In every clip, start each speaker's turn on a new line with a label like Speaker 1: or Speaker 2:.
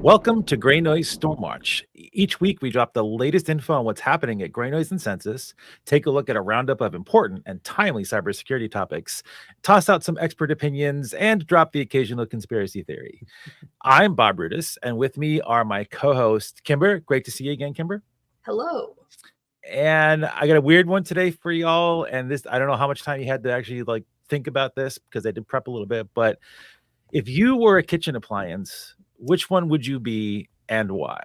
Speaker 1: Welcome to Gray Noise Stormwatch. Each week, we drop the latest info on what's happening at Gray Noise and Census, take a look at a roundup of important and timely cybersecurity topics, toss out some expert opinions, and drop the occasional conspiracy theory. I'm Bob Brutus, and with me are my co-host, Kimber. Great to see you again, Kimber.
Speaker 2: Hello.
Speaker 1: And I got a weird one today for y'all, and this, I don't know how much time you had to actually think about this, because I did prep a little bit, but if you were a kitchen appliance, which one would you be and why?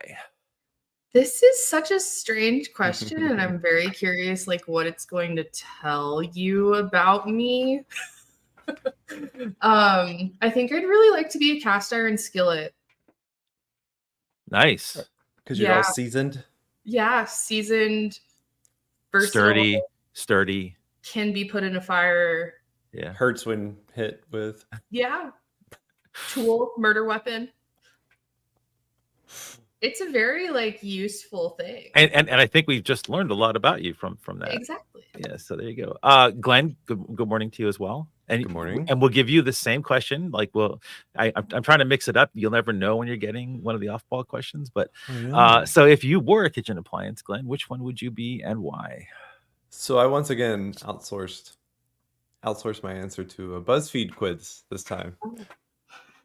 Speaker 2: This is such a strange question, and I'm very curious what it's going to tell you about me. I think I'd really like to be a cast iron skillet.
Speaker 3: Nice. Because you're all seasoned?
Speaker 2: Yeah, seasoned, versatile,
Speaker 1: sturdy.
Speaker 2: Can be put in a fire.
Speaker 3: Yeah. Hurts when hit with.
Speaker 2: Yeah. Tool, murder weapon. It's a very useful thing.
Speaker 1: And I think we've just learned a lot about you from that.
Speaker 2: Exactly.
Speaker 1: Yeah, so there you go. Glenn, good morning to you as well. And
Speaker 3: good morning.
Speaker 1: And we'll give you the same question. I'm trying to mix it up. You'll never know when you're getting one of the off-ball questions. But so if you were a kitchen appliance, Glenn, which one would you be and why?
Speaker 3: So I once again outsourced my answer to a BuzzFeed quiz this time.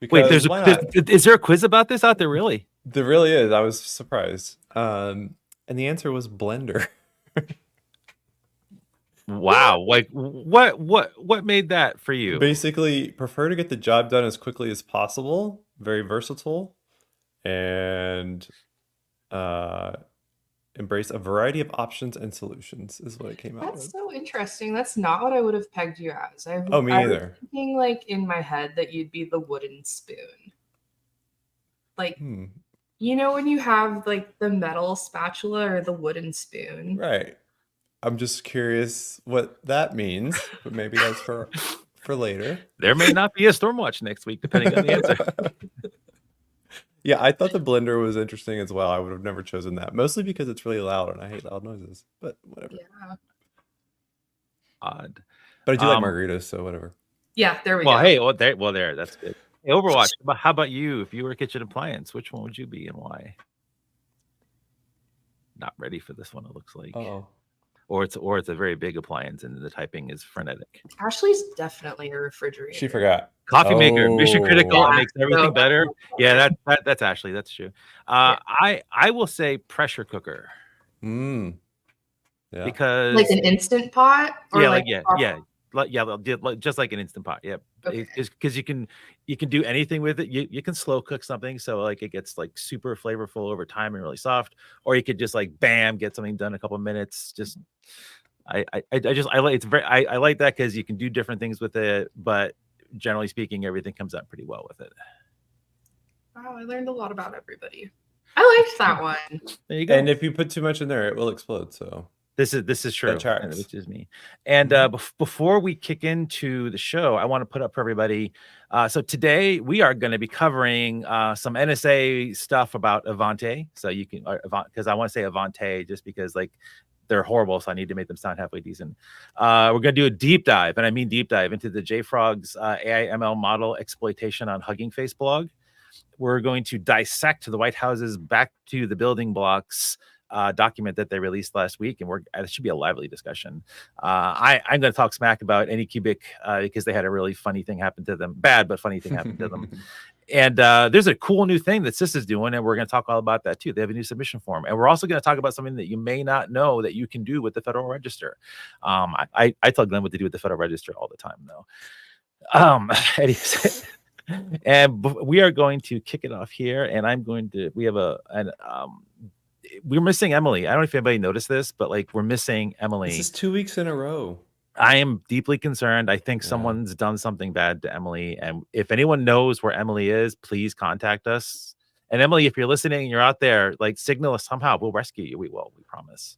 Speaker 1: Because wait, is there a quiz about this out there, really?
Speaker 3: There really is. I was surprised. And the answer was blender.
Speaker 1: Wow. What made that for you?
Speaker 3: Basically, prefer to get the job done as quickly as possible. Very versatile. And embrace a variety of options and solutions is what it came out with.
Speaker 2: That's so interesting. That's not what I would have pegged you as.
Speaker 3: Me neither.
Speaker 2: I was thinking in my head that you'd be the wooden spoon. You know when you have the metal spatula or the wooden spoon?
Speaker 3: Right. I'm just curious what that means, but maybe that's for later.
Speaker 1: There may not be a Stormwatch next week, depending on the answer.
Speaker 3: Yeah, I thought the blender was interesting as well. I would have never chosen that, mostly because it's really loud and I hate loud noises. But whatever.
Speaker 2: Yeah.
Speaker 1: Odd.
Speaker 3: But I do like margaritas, so whatever.
Speaker 2: Yeah, there we go.
Speaker 1: There. That's good. Hey, Overwatch. How about you? If you were a kitchen appliance, which one would you be and why? Not ready for this one. It looks like.
Speaker 3: Oh.
Speaker 1: Or it's a very big appliance and the typing is frenetic.
Speaker 2: Ashley's definitely a refrigerator.
Speaker 3: She forgot.
Speaker 1: Coffee maker, mission critical,
Speaker 2: Yeah.
Speaker 1: It makes everything better. Yeah, that's Ashley. That's true. I will say pressure cooker.
Speaker 3: Yeah.
Speaker 1: Because
Speaker 2: an instant pot. Or
Speaker 1: just like an instant pot. Yeah,
Speaker 2: okay.
Speaker 1: Because you can do anything with it. You can slow cook something so it gets super flavorful over time and really soft, or you could just bam, get something done in a couple of minutes. Just I like that because you can do different things with it, but generally speaking, everything comes out pretty well with it.
Speaker 2: Wow, I learned a lot about everybody. I liked that one.
Speaker 1: There you go.
Speaker 3: And if you put too much in there, it will explode. So.
Speaker 1: This is true, which is me. And before we kick into the show, I want to put up for everybody. So today we are going to be covering some NSA stuff about Avante. So you can, because I want to say Avante just because they're horrible, so I need to make them sound halfway decent. We're going to do a deep dive, and I mean deep dive, into the JFrog's AI ML model exploitation on Hugging Face blog. We're going to dissect the White House's Back to the Building Blocks document that they released last week, and it should be a lively discussion. I'm going to talk smack about Anycubic because they had a really funny thing happen to them, bad but funny thing happen to them. And there's a cool new thing that SIS is doing, and we're going to talk all about that too. They have a new submission form, and we're also going to talk about something that you may not know that you can do with the Federal Register. I tell Glenn what to do with the Federal Register all the time, though. Anyways, and we are going to kick it off here, and we have we're missing Emily. I don't know if anybody noticed this, but we're missing Emily.
Speaker 3: This is 2 weeks in a row.
Speaker 1: I am deeply concerned. I think someone's done something bad to Emily. And if anyone knows where Emily is, please contact us. And Emily, if you're listening and you're out there, signal us somehow. We'll rescue you. We will. We promise.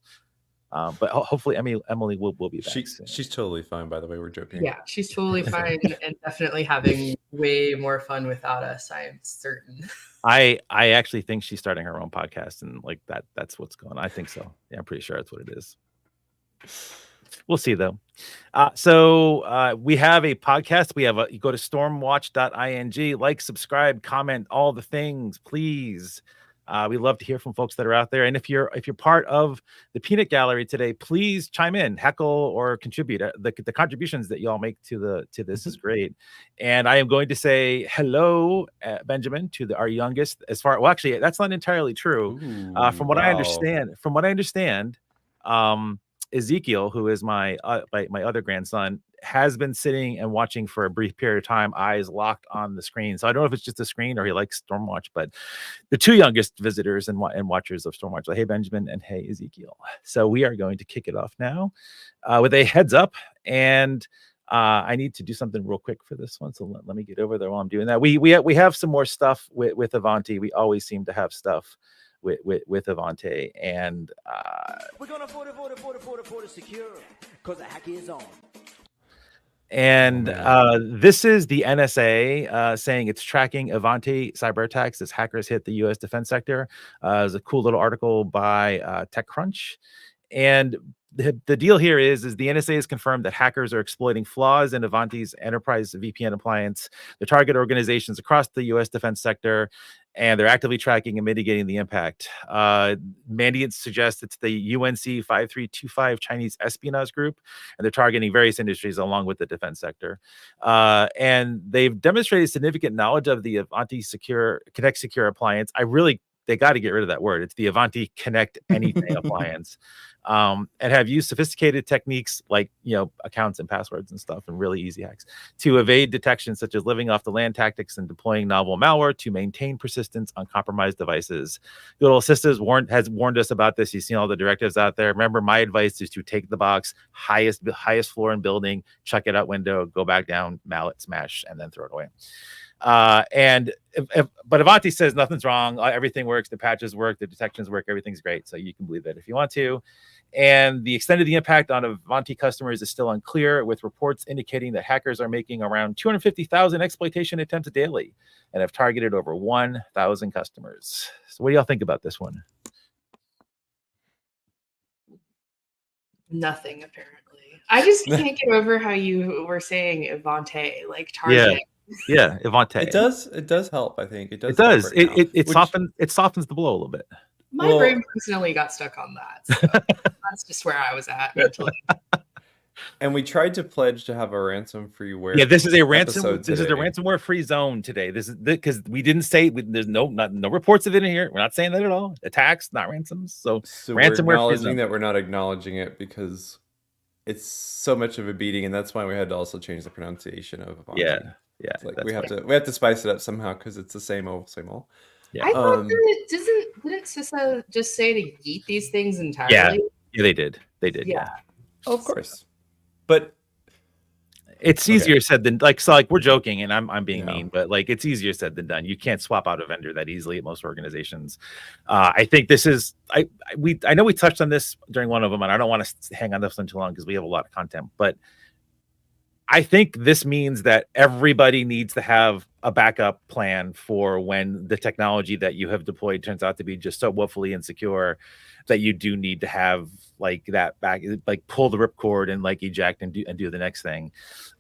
Speaker 1: But hopefully Emily will be back.
Speaker 3: She's totally fine, by the way. We're joking.
Speaker 2: Yeah, she's totally fine and definitely having way more fun without us, I am certain.
Speaker 1: I actually think she's starting her own podcast, and that's what's going on. I think so. Yeah, I'm pretty sure that's what it is. We'll see though. So we have a podcast. You go to stormwatch.ing, like, subscribe, comment, all the things, please. We love to hear from folks that are out there. And if you're part of the peanut gallery today, please chime in, heckle, or contribute. The contributions that y'all make to this is great. And I am going to say hello, Benjamin, to our youngest. Actually, that's not entirely true.
Speaker 3: Ooh,
Speaker 1: From what I understand, Ezekiel, who is my other grandson, has been sitting and watching for a brief period of time, eyes locked on the screen. So I don't know if it's just the screen or he likes Stormwatch, but the two youngest visitors and watchers of Stormwatch, hey Benjamin and hey Ezekiel. So we are going to kick it off now with a heads up, and I need to do something real quick for this one. So let me get over there while I'm doing that. We have some more stuff with Avanti. We always seem to have stuff with Avanti, and
Speaker 4: we're gonna vote secure because the hack is on.
Speaker 1: And this is the NSA saying it's tracking Avanti cyber attacks as hackers hit the U.S. defense sector. There's a cool little article by TechCrunch. And the deal here is the NSA has confirmed that hackers are exploiting flaws in Avanti's enterprise VPN appliance. They target organizations across the U.S. defense sector, and they're actively tracking and mitigating the impact. Mandiant suggests it's the UNC 5325 Chinese espionage group, and they're targeting various industries along with the defense sector. And they've demonstrated significant knowledge of the Avanti Connect Secure appliance. They got to get rid of that word. It's the Avanti Connect Anything appliance. And have used sophisticated techniques like, accounts and passwords and stuff, and really easy hacks to evade detection, such as living off the land tactics and deploying novel malware to maintain persistence on compromised devices. Good old Sisters has warned us about this. You've seen all the directives out there. Remember, my advice is to take the box, highest floor in building, chuck it out window, go back down, mallet, smash, and then throw it away. But Avanti says nothing's wrong. Everything works. The patches work. The detections work. Everything's great. So you can believe that if you want to. And the extent of the impact on Avanti customers is still unclear, with reports indicating that hackers are making around 250,000 exploitation attempts daily and have targeted over 1,000 customers. So what do y'all think about this one?
Speaker 2: Nothing, apparently. I just can't get over how you were saying Avanti, like target.
Speaker 1: Yeah, Avanti.
Speaker 3: It does help, I think. It does.
Speaker 1: It softens the blow a little bit.
Speaker 2: My brain personally got stuck on that. So that's just where I was at mentally.
Speaker 3: And we tried to pledge to have a ransom-free-ware.
Speaker 1: Yeah, this is a ransomware-free zone today. This is because we didn't say there's no reports of it in here. We're not saying that at all. Attacks, not ransoms. So ransomware.
Speaker 3: We're acknowledging that we're not acknowledging it because it's so much of a beating, and that's why we had to also change the pronunciation of Avanti.
Speaker 1: Yeah.
Speaker 3: Like we have to spice it up somehow because it's the same old.
Speaker 2: Yeah. I thought didn't CISA just say to yeet these things entirely?
Speaker 1: Yeah, they did. Yeah.
Speaker 3: Oh, of course. But
Speaker 1: it's easier said than we're joking and I'm being mean, but it's easier said than done. You can't swap out a vendor that easily at most organizations. I think this is I know we touched on this during one of them, and I don't want to hang on this one too long because we have a lot of content, but I think this means that everybody needs to have a backup plan for when the technology that you have deployed turns out to be just so woefully insecure that you do need to have that back, pull the ripcord and eject and do the next thing.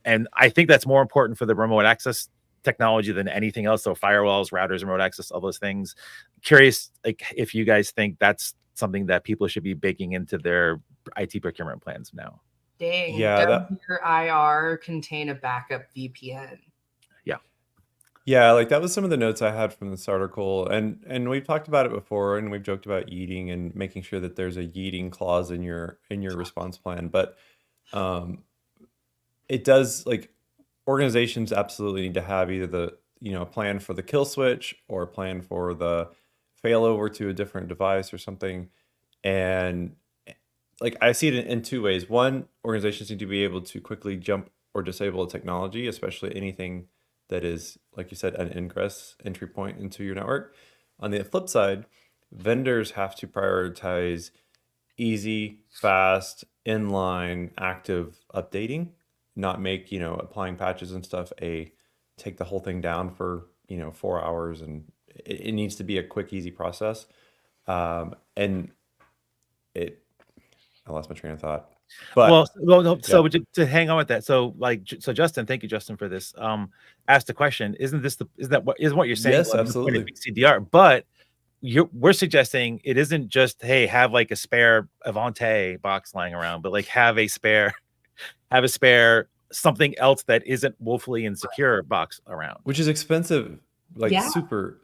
Speaker 1: And I think that's more important for the remote access technology than anything else. So firewalls, routers, remote access, all those things. Curious, if you guys think that's something that people should be baking into their IT procurement plans now.
Speaker 2: Dang, does your IR contain a backup VPN?
Speaker 3: Yeah, that was some of the notes I had from this article, and we've talked about it before, and we've joked about yeeting and making sure that there's a yeeting clause in your response plan. But it does, organizations absolutely need to have either a plan for the kill switch or a plan for the failover to a different device or something. And I see it in two ways. One, organizations need to be able to quickly jump or disable a technology, especially anything that is, like you said, an ingress entry point into your network. On the flip side, vendors have to prioritize easy, fast, inline, active updating, not make, applying patches and stuff take the whole thing down for, 4 hours. And it needs to be a quick, easy process. I lost my train of thought. But
Speaker 1: no, so to hang on with that, so Justin, thank you, Justin, for this. Asked the question, isn't what you're saying?
Speaker 3: Yes, absolutely.
Speaker 1: CDR, but we're suggesting it isn't just, hey, have like a spare Avante box lying around, but like have a spare something else that isn't woefully insecure box around,
Speaker 3: which is expensive. Like super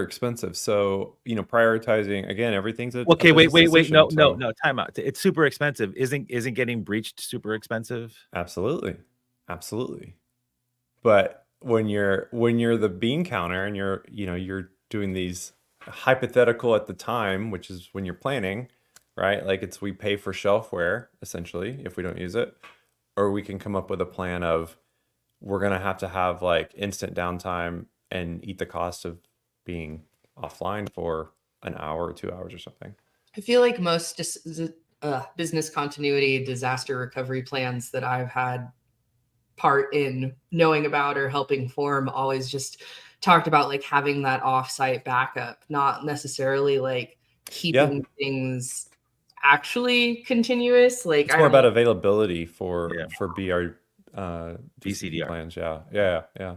Speaker 3: expensive. So, prioritizing, again, everyth's
Speaker 1: okay. Wait. No. Time out. It's super expensive. Isn't getting breached super expensive?
Speaker 3: Absolutely. But when you're the bean counter and you're doing these hypothetical at the time, which is when you're planning, right? Like we pay for shelfware essentially if we don't use it, or we can come up with a plan of we're going to have like instant downtime and eat the cost of being offline for an hour or 2 hours or something.
Speaker 2: I feel like most business continuity disaster recovery plans that I've had part in knowing about or helping form always just talked about like having that offsite backup, not necessarily like keeping things actually continuous. Like
Speaker 3: it's more about availability for BR
Speaker 1: BCDR
Speaker 3: plans. Yeah.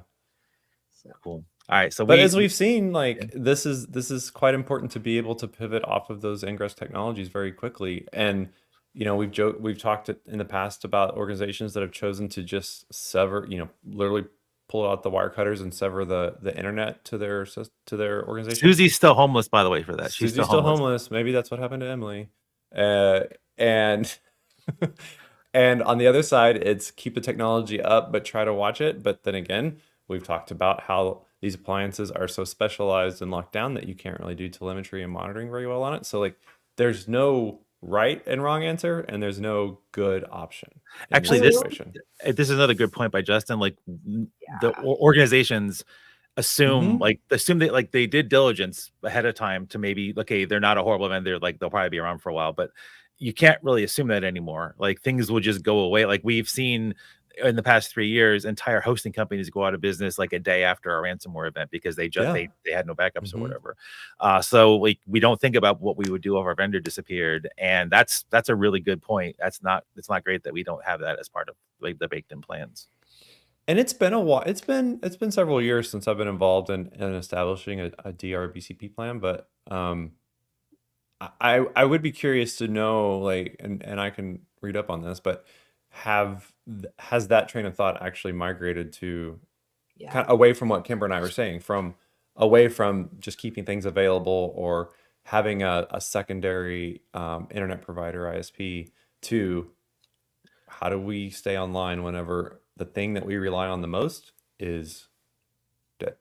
Speaker 1: So cool. All right. So
Speaker 3: but as we've seen, like this is quite important to be able to pivot off of those ingress technologies very quickly. And we've talked in the past about organizations that have chosen to just sever, literally pull out the wire cutters and sever the internet to their organization.
Speaker 1: Susie's still homeless, by the way, for that.
Speaker 3: She's still homeless. Maybe that's what happened to Emily. And and on the other side, it's keep the technology up, but try to watch it. But then again, we've talked about how these appliances are so specialized and locked down that you can't really do telemetry and monitoring very well on it. So like there's no right and wrong answer, and there's no good option.
Speaker 1: Actually, this is another good point by Justin. Like the organizations assume that they did diligence ahead of time to maybe, okay, they're not a horrible vendor, like they'll probably be around for a while, but you can't really assume that anymore. Like things will just go away. Like we've seen in the past 3 years, entire hosting companies go out of business like a day after a ransomware event because they had no backups or whatever. So like we don't think about what we would do if our vendor disappeared, and that's a really good point. It's not great that we don't have that as part of like the baked in plans.
Speaker 3: And it's been a while. It's been several years since I've been involved in establishing a DR BCP plan, but I would be curious to know, like, and I can read up on this, but has that train of thought actually migrated to kind of away from what Kimber and I were saying, away from just keeping things available or having a secondary internet provider ISP to how do we stay online whenever the thing that we rely on the most is dead?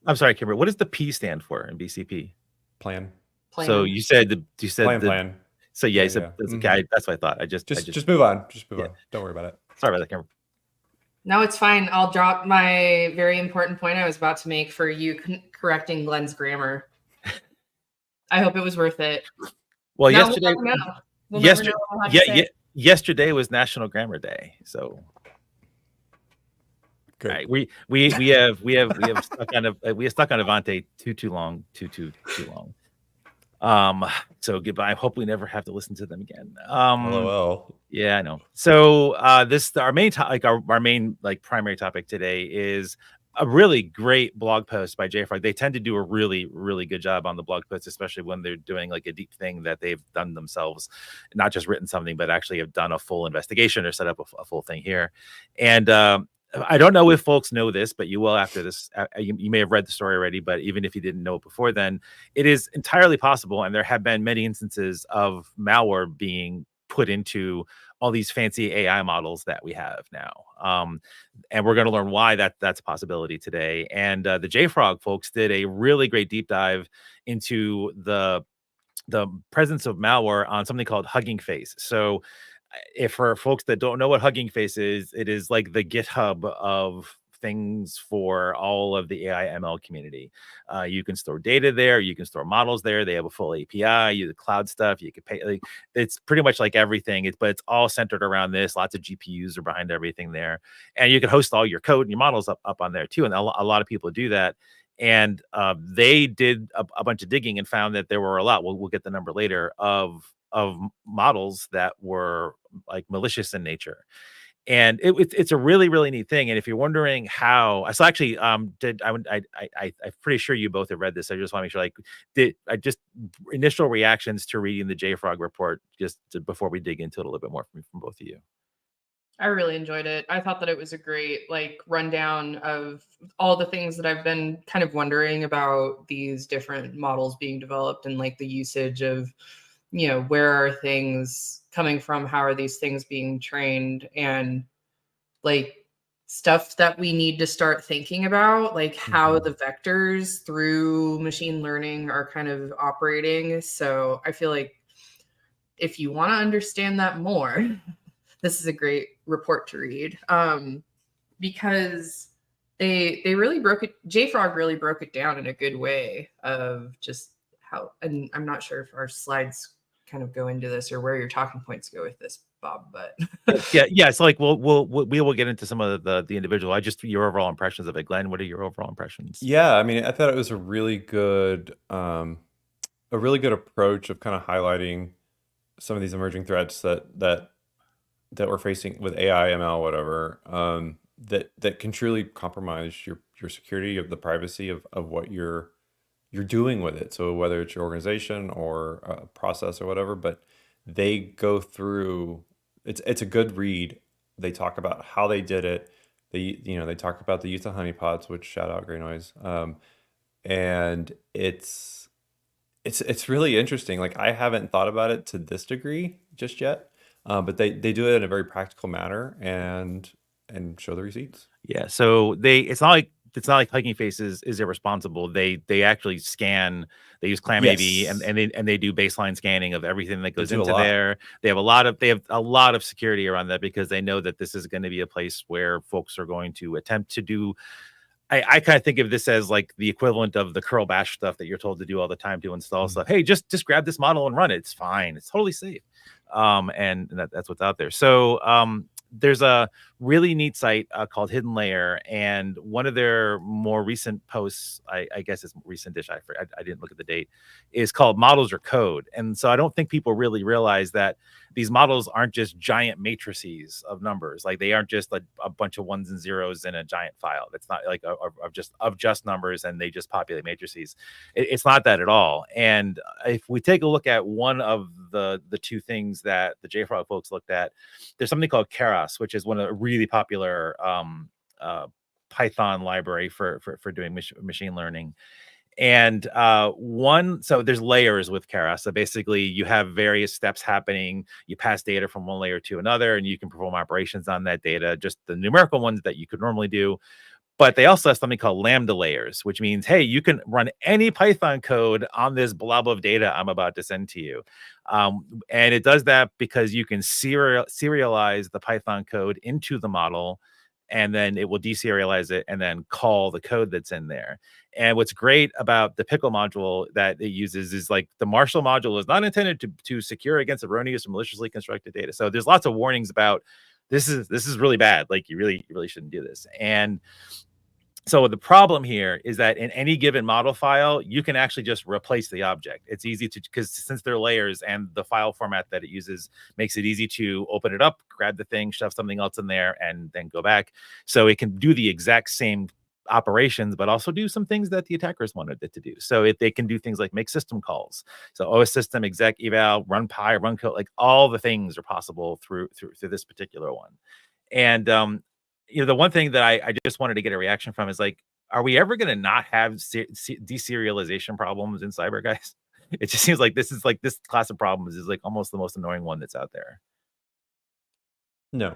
Speaker 1: I'm sorry, Kimber. What does the P stand for in BCP?
Speaker 3: Plan.
Speaker 1: So you said
Speaker 3: plan.
Speaker 1: So that's what I thought. Just
Speaker 3: move on. On. Don't worry about it.
Speaker 1: Sorry about that, Kimber.
Speaker 2: No, it's fine. I'll drop my very important point I was about to make for you correcting Glenn's grammar. I hope it was worth it.
Speaker 1: Well, yesterday was National Grammar Day, so. Good. Right, we have stuck on Avante too long. So goodbye. I hope we never have to listen to them again.
Speaker 3: LOL.
Speaker 1: Yeah, I know. So our main primary topic today is a really great blog post by JFrog. They tend to do a really, really good job on the blog posts, especially when they're doing like a deep thing that they've done themselves, not just written something, but actually have done a full investigation or set up a full thing here. And I don't know if folks know this, but you will after this. You may have read the story already, but even if you didn't know it before then, it is entirely possible, and there have been many instances of malware being put into all these fancy AI models that we have now. And we're going to learn why that's a possibility today. And the JFrog folks did a really great deep dive into the presence of malware on something called Hugging Face. So if for folks that don't know what Hugging Face is, it is like the GitHub of things for all of the AI ML community. You can store data there, you can store models there. They have a full API, you the cloud stuff, you can pay. Like, it's pretty much like everything. But it's all centered around this. Lots of GPUs are behind everything there, and you can host all your code and your models up on there too. And a lot of people do that. And they did a bunch of digging and found that there were a lot. We'll get the number later of models that were like malicious in nature. And it's a really, really neat thing. And if you're wondering how, so actually, I'm pretty sure you both have read this. I just want to make sure, like, just initial reactions to reading the JFrog report, before we dig into it a little bit more from both of you.
Speaker 2: I really enjoyed it. I thought that it was a great rundown of all the things that I've been kind of wondering about these different models being developed, and the usage of, where are things coming from? How are these things being trained? And stuff that we need to start thinking about, how the vectors through machine learning are kind of operating. So I feel like if you want to understand that more, this is a great report to read, because they really JFrog really broke it down in a good way of just how, and I'm not sure if our slides kind of go into this or where your talking points go with this, Bob, but
Speaker 1: yeah. So we will get into some of the individual. Your overall impressions of it, Glenn. What are your overall impressions?
Speaker 3: Yeah, I mean, I thought it was a really good approach of kind of highlighting some of these emerging threats that we're facing with AI, ML, whatever, that can truly compromise your security, of the privacy of what you're doing with it. So whether it's your organization or a process or whatever, but they go through, it's a good read. They talk about how they did it. They talk about the use of honeypots, which, shout out, great noise. And it's really interesting. Like, I haven't thought about it to this degree just yet. But they do it in a very practical manner and show the receipts.
Speaker 1: Yeah. So it's not like Hugging Face is irresponsible. They actually scan. They use ClamAV, and they do baseline scanning of everything that goes into there. They have a lot of security around that, because they know that this is going to be a place where folks are going to attempt to do. I kind of think of this as like the equivalent of the curl bash stuff that you're told to do all the time to install stuff. Hey, just grab this model and run it. It's fine. It's totally safe. And that's what's out there. So there's a really neat site called Hidden Layer, and one of their more recent posts, I guess it's recent-ish, I didn't look at the date, is called Models Are Code. And so I don't think people really realize that these models aren't just giant matrices of numbers. Like, they aren't just a bunch of ones and zeros in a giant file. That's not like of just numbers, and they just populate matrices. It's not that at all. And if we take a look at one of the two things that the JFrog folks looked at, there's something called Keras, which is one of the really popular Python library for doing machine learning. And so there's layers with Keras. So basically, you have various steps happening. You pass data from one layer to another, and you can perform operations on that data, just the numerical ones that you could normally do. But they also have something called lambda layers, which means, hey, you can run any Python code on this blob of data I'm about to send to you. And it does that because you can serialize the Python code into the model, and then it will deserialize it and then call the code that's in there. And what's great about the pickle module that it uses is, like, the Marshall module is not intended to secure against erroneous or maliciously constructed data. So there's lots of warnings about this is really bad. Like, you really shouldn't do this. And so the problem here is that in any given model file, you can actually just replace the object. It's easy to, because since they're layers and the file format that it uses makes it easy to open it up, grab the thing, shove something else in there, and then go back. So it can do the exact same operations, but also do some things that the attackers wanted it to do. So they can do things like make system calls. So OS system, exec, eval, run py, run code, like all the things are possible through this particular one. And the one thing that I just wanted to get a reaction from is, like, are we ever going to not have deserialization problems in cyber, guys? It just seems like this class of problems is like almost the most annoying one that's out there.
Speaker 3: No.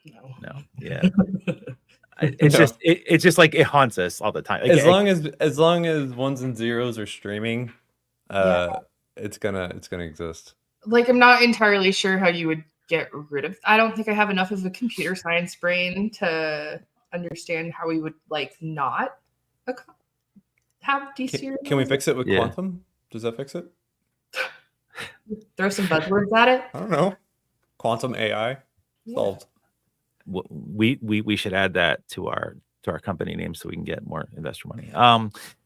Speaker 2: Yeah.
Speaker 1: No. Yeah. It's just like it haunts us all the time. Like,
Speaker 3: as long as ones and zeros are streaming, it's gonna exist.
Speaker 2: Like, I'm not entirely sure how you would get rid of. I don't think I have enough of a computer science brain to understand how we would not have deserialization.
Speaker 3: Can we fix it with quantum? Does that fix it?
Speaker 2: Throw some buzzwords at it.
Speaker 3: I don't know. Quantum AI solved.
Speaker 1: We should add that to our to our company name so we can get more investor money.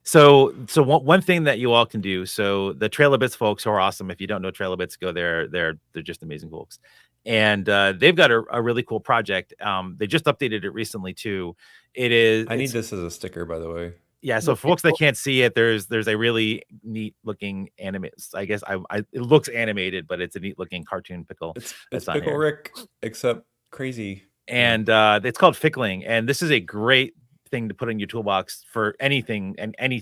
Speaker 1: So one thing that you all can do. So the Trail of Bits folks who are awesome. If you don't know Trail of Bits, go there. They're just amazing folks. And they've got a really cool project. They just updated it recently too.
Speaker 3: I need this as a sticker, by the way.
Speaker 1: Yeah, so for folks that can't see it, there's a really neat looking I guess it looks animated, but it's a neat looking cartoon pickle.
Speaker 3: It's Pickle Rick, except crazy.
Speaker 1: And it's called Fickling, and this is a great thing to put in your toolbox for anything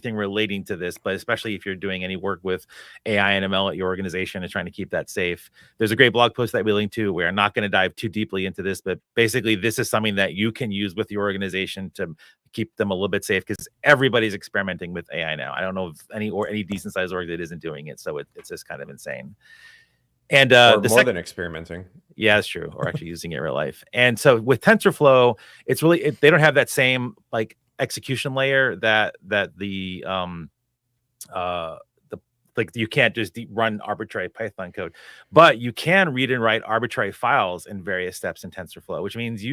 Speaker 1: relating to this, but especially if you're doing any work with AI and ML at your organization and trying to keep that safe. There's a great blog post that we link to. We're not going to dive too deeply into this, but basically this is something that you can use with your organization to keep them a little bit safe, because everybody's experimenting with AI now. I don't know if any decent sized org that isn't doing it. So it's just kind of insane. And
Speaker 3: more than experimenting.
Speaker 1: Yeah, that's true. Or actually using it in real life. And so with TensorFlow, it's really they don't have that same like execution layer that the like you can't just run arbitrary Python code, but you can read and write arbitrary files in various steps in TensorFlow, which means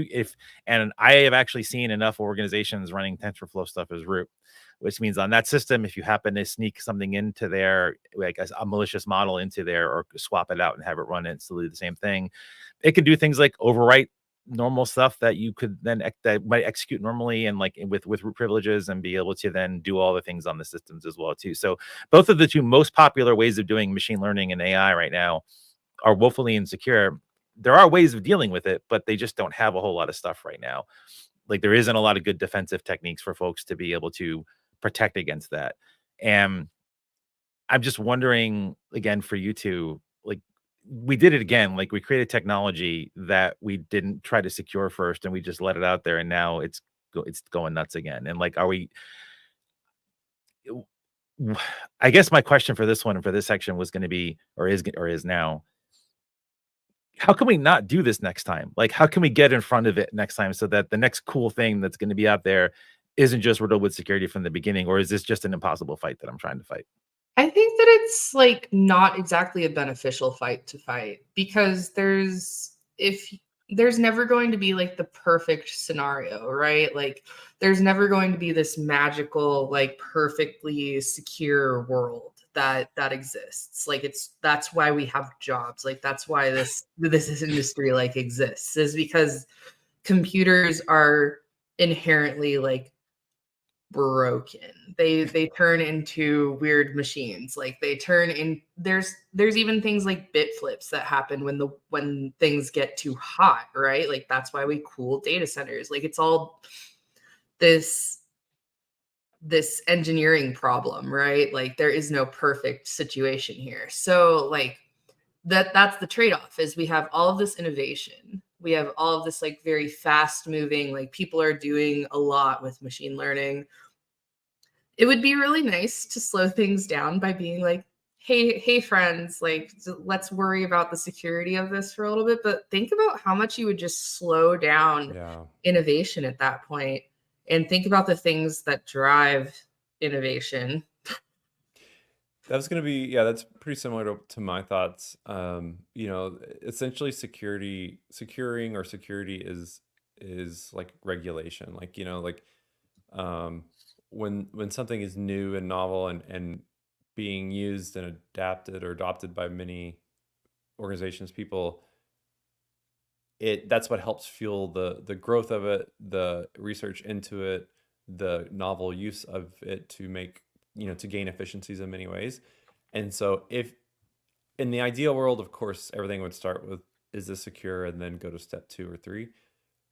Speaker 1: and I have actually seen enough organizations running TensorFlow stuff as root, which means on that system, if you happen to sneak something into there, like a malicious model into there, or swap it out and have it run instantly the same thing, it can do things like overwrite normal stuff that you could then that might execute normally and like with root privileges, and be able to then do all the things on the systems as well too. So both of the two most popular ways of doing machine learning and AI right now are woefully insecure. There are ways of dealing with it, but they just don't have a whole lot of stuff right now. Like there isn't a lot of good defensive techniques for folks to be able to protect against that. And I'm just wondering again for you two, like we did it again, like we created technology that we didn't try to secure first and we just let it out there, and now it's going nuts again. And like, I guess my question for this one and for this section was going to be, or is now, how can we not do this next time? Like, how can we get in front of it next time so that the next cool thing that's going to be out there isn't just riddled with security from the beginning? Or is this just an impossible fight that I'm trying to fight?
Speaker 2: I think that it's like not exactly a beneficial fight to fight, because there's never going to be like the perfect scenario, right? Like there's never going to be this magical, like perfectly secure world that exists. Like that's why we have jobs. Like that's why this industry like exists, is because computers are inherently like broken. They turn into weird machines. Like they turn in there's even things like bit flips that happen when things get too hot, right? Like that's why we cool data centers. Like it's all this engineering problem, right? Like there is no perfect situation here. So like that's the trade-off, is we have all of this innovation. We have all of this like very fast moving, like people are doing a lot with machine learning. It would be really nice to slow things down by being like, hey friends, like let's worry about the security of this for a little bit. But think about how much you would just slow down innovation at that point, and think about the things that drive innovation.
Speaker 3: That's going to be, that's pretty similar to my thoughts. Essentially security is like regulation. Like, when something is new and novel and being used and adopted by many organizations, people, that's what helps fuel the growth of it, the research into it, the novel use of it to make, to gain efficiencies in many ways. And so if in the ideal world, of course, everything would start with, is this secure? And then go to step 2 or 3.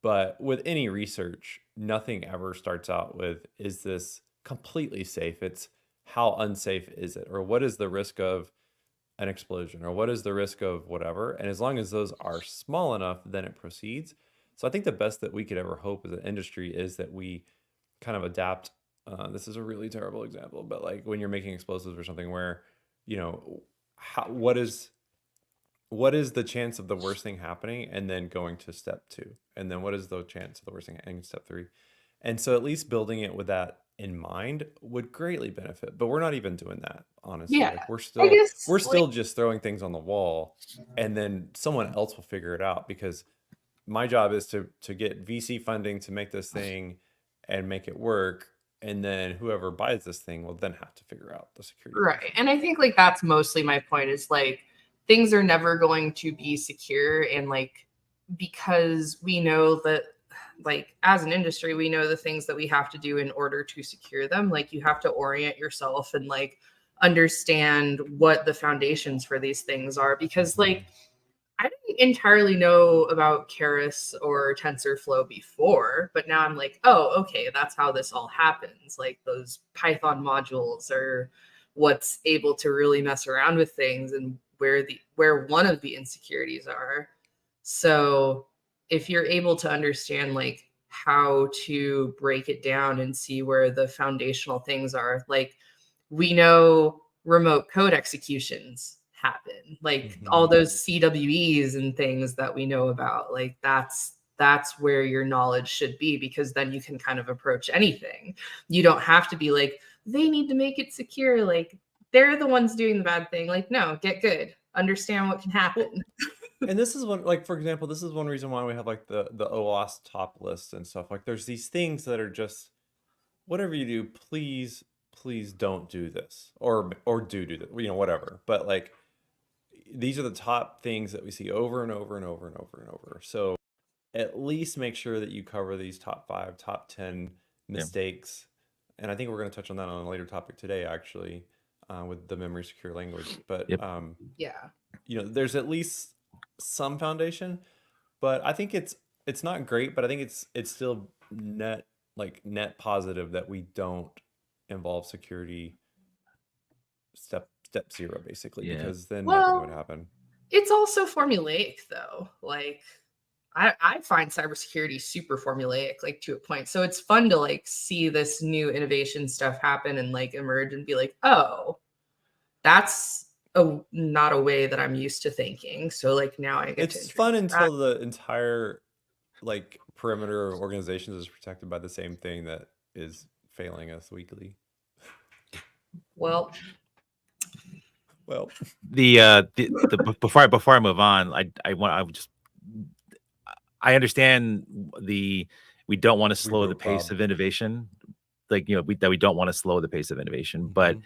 Speaker 3: But with any research, nothing ever starts out with, is this completely safe? It's how unsafe is it? Or what is the risk of an explosion? Or what is the risk of whatever? And as long as those are small enough, then it proceeds. So I think the best that we could ever hope as an industry is that we kind of adapt. This is a really terrible example, but like when you're making explosives or something where, what is the chance of the worst thing happening and then going to step 2? And then what is the chance of the worst thing happening step 3? And so at least building it with that in mind would greatly benefit. But we're not even doing that, honestly.
Speaker 2: Yeah,
Speaker 3: like we're still just throwing things on the wall, and then someone else will figure it out, because my job is to get VC funding to make this thing, and make it work. And then whoever buys this thing will then have to figure out the security.
Speaker 2: Right. And I think like that's mostly my point, is like things are never going to be secure. And like, because we know that like as an industry, we know the things that we have to do in order to secure them. Like you have to orient yourself and like understand what the foundations for these things are, because like I didn't entirely know about Keras or TensorFlow before, but now I'm like, oh, okay, that's how this all happens. Like those Python modules are what's able to really mess around with things and where one of the insecurities are. So if you're able to understand like how to break it down and see where the foundational things are, like we know remote code executions happen, like all those CWEs and things that we know about, like that's where your knowledge should be, because then you can kind of approach anything. You don't have to be like, they need to make it secure, like they're the ones doing the bad thing. Like, no, get good, understand what can happen.
Speaker 3: And this is one, like, for example, this is one reason why we have like the OWASP top list and stuff. Like there's these things that are just, whatever you do, please don't do this, or do this, you know, whatever. But like, these are the top things that we see over and over and over and over and over. So at least make sure that you cover these top 5, top 10 mistakes. And I think we're going to touch on that on a later topic today, actually, with the memory secure language. But
Speaker 2: yeah,
Speaker 3: you know, there's at least some foundation, but I think it's not great, but I think it's still net positive that we don't involve security step 0, basically, because then nothing would happen.
Speaker 2: It's also formulaic though. Like I find cybersecurity super formulaic, like to a point. So it's fun to like see this new innovation stuff happen and like emerge and be like, oh, that's not a way that I'm used to thinking. So like now I get
Speaker 3: it's fun until the entire like perimeter of organizations is protected by the same thing that is failing us weekly.
Speaker 2: Well,
Speaker 1: the before I move on, I understand we don't want to slow the pace of innovation, like, you know, that we don't want to slow the pace of innovation, but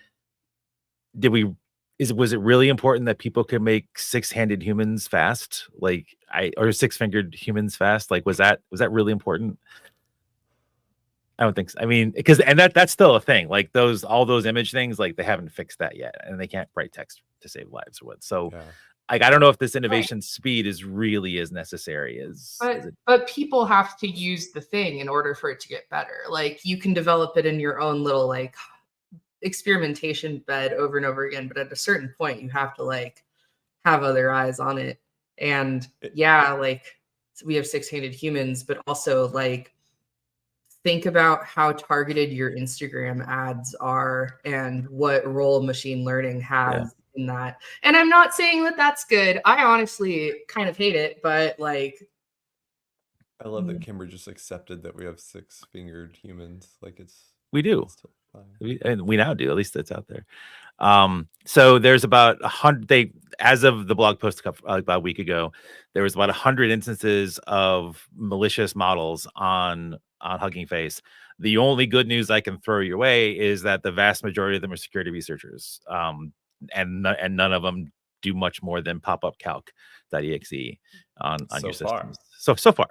Speaker 1: was it really important that people could make 6-handed humans fast, like or 6-fingered humans fast? Like was that really important? I don't think so. I mean, because that's still a thing. Like all those image things, like they haven't fixed that yet, and they can't write text to save lives or what. So, like, I don't know if this innovation speed is really as necessary as.
Speaker 2: But people have to use the thing in order for it to get better. Like you can develop it in your own little like experimentation bed over and over again, but at a certain point, you have to like have other eyes on it. And like we have 6-handed humans, but also like, think about how targeted your Instagram ads are and what role machine learning has in that. And I'm not saying that that's good. I honestly kind of hate it, but like.
Speaker 3: I love that Kimber just accepted that we have 6-fingered humans. Like
Speaker 1: we do. And we now do, at least that's out there. So there's about 100, as of the blog post about a week ago, there was about 100 instances of malicious models on Hugging Face. The only good news I can throw your way is that the vast majority of them are security researchers, and none of them do much more than pop up calc.exe on your systems. So far.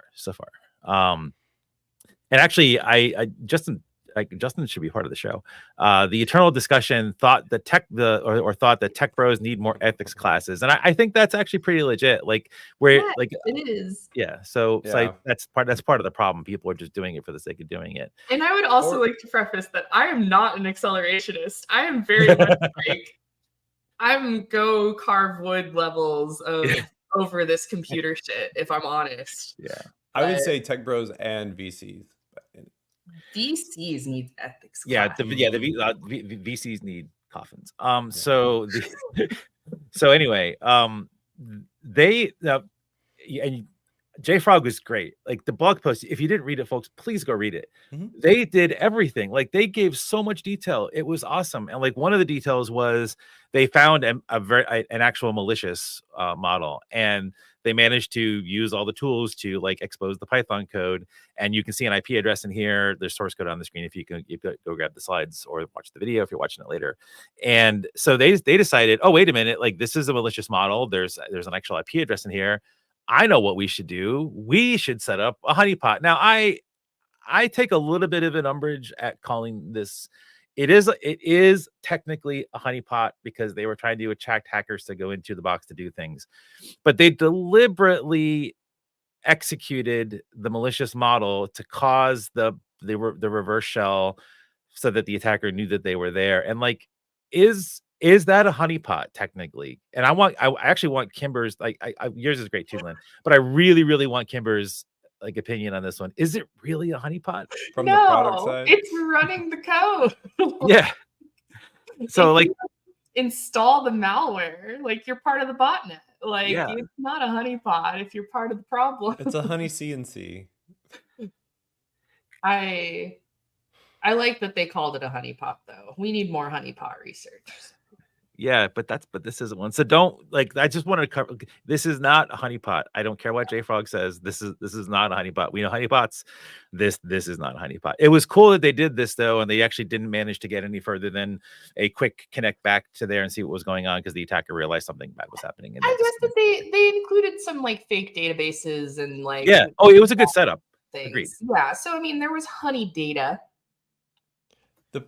Speaker 1: And actually, Justin should be part of the show. The Eternal Discussion thought that tech bros need more ethics classes, and I think that's actually pretty legit. Like
Speaker 2: it is.
Speaker 1: Yeah. So it's like that's part of the problem. People are just doing it for the sake of doing it.
Speaker 2: And I would also like to preface that I am not an accelerationist. I am very much like I'm go carve wood levels of over this computer shit. If I'm honest.
Speaker 1: Yeah.
Speaker 3: I would say tech bros and VCs.
Speaker 2: VCs need ethics.
Speaker 1: Yeah, the VCs need coffins. So anyway, they and JFrog was great. Like the blog post, if you didn't read it, folks, please go read it. They did everything. Like they gave so much detail. It was awesome. And like one of the details was they found an actual malicious model, and they managed to use all the tools to like expose the Python code, and you can see an IP address in here. There's source code on the screen if you can go grab the slides or watch the video if you're watching it later. And so they decided, oh, wait a minute, like this is a malicious model. There's an actual IP address in here. I know what we should do. We should set up a honeypot. Now, I take a little bit of an umbrage at calling this. It is technically a honeypot because they were trying to attract hackers to go into the box to do things, but they deliberately executed the malicious model to cause the reverse shell so that the attacker knew that they were there. And like, is that a honeypot technically? And I actually want Kimber's, like, yours is great too, Lynn, but I really, really want Kimber's like opinion on this one. Is it really a honeypot
Speaker 3: from the product side?
Speaker 2: It's running the code.
Speaker 1: Yeah. So like,
Speaker 2: install the malware, like you're part of the botnet. Like it's not a honeypot if you're part of the problem.
Speaker 3: It's a honey CNC.
Speaker 2: I like that they called it a honeypot though. We need more honeypot research.
Speaker 1: Yeah, but this isn't one. So don't, like, I just want to cover, this is not a honeypot. I don't care what JFrog says. This is not a honeypot. We know honeypots. This is not a honeypot. It was cool that they did this though, and they actually didn't manage to get any further than a quick connect back to there and see what was going on because the attacker realized something bad was happening.
Speaker 2: I guess that they included some like fake databases and like
Speaker 1: oh, it was a good setup.
Speaker 2: Things.
Speaker 1: Agreed.
Speaker 2: Yeah, so I mean there was honey data.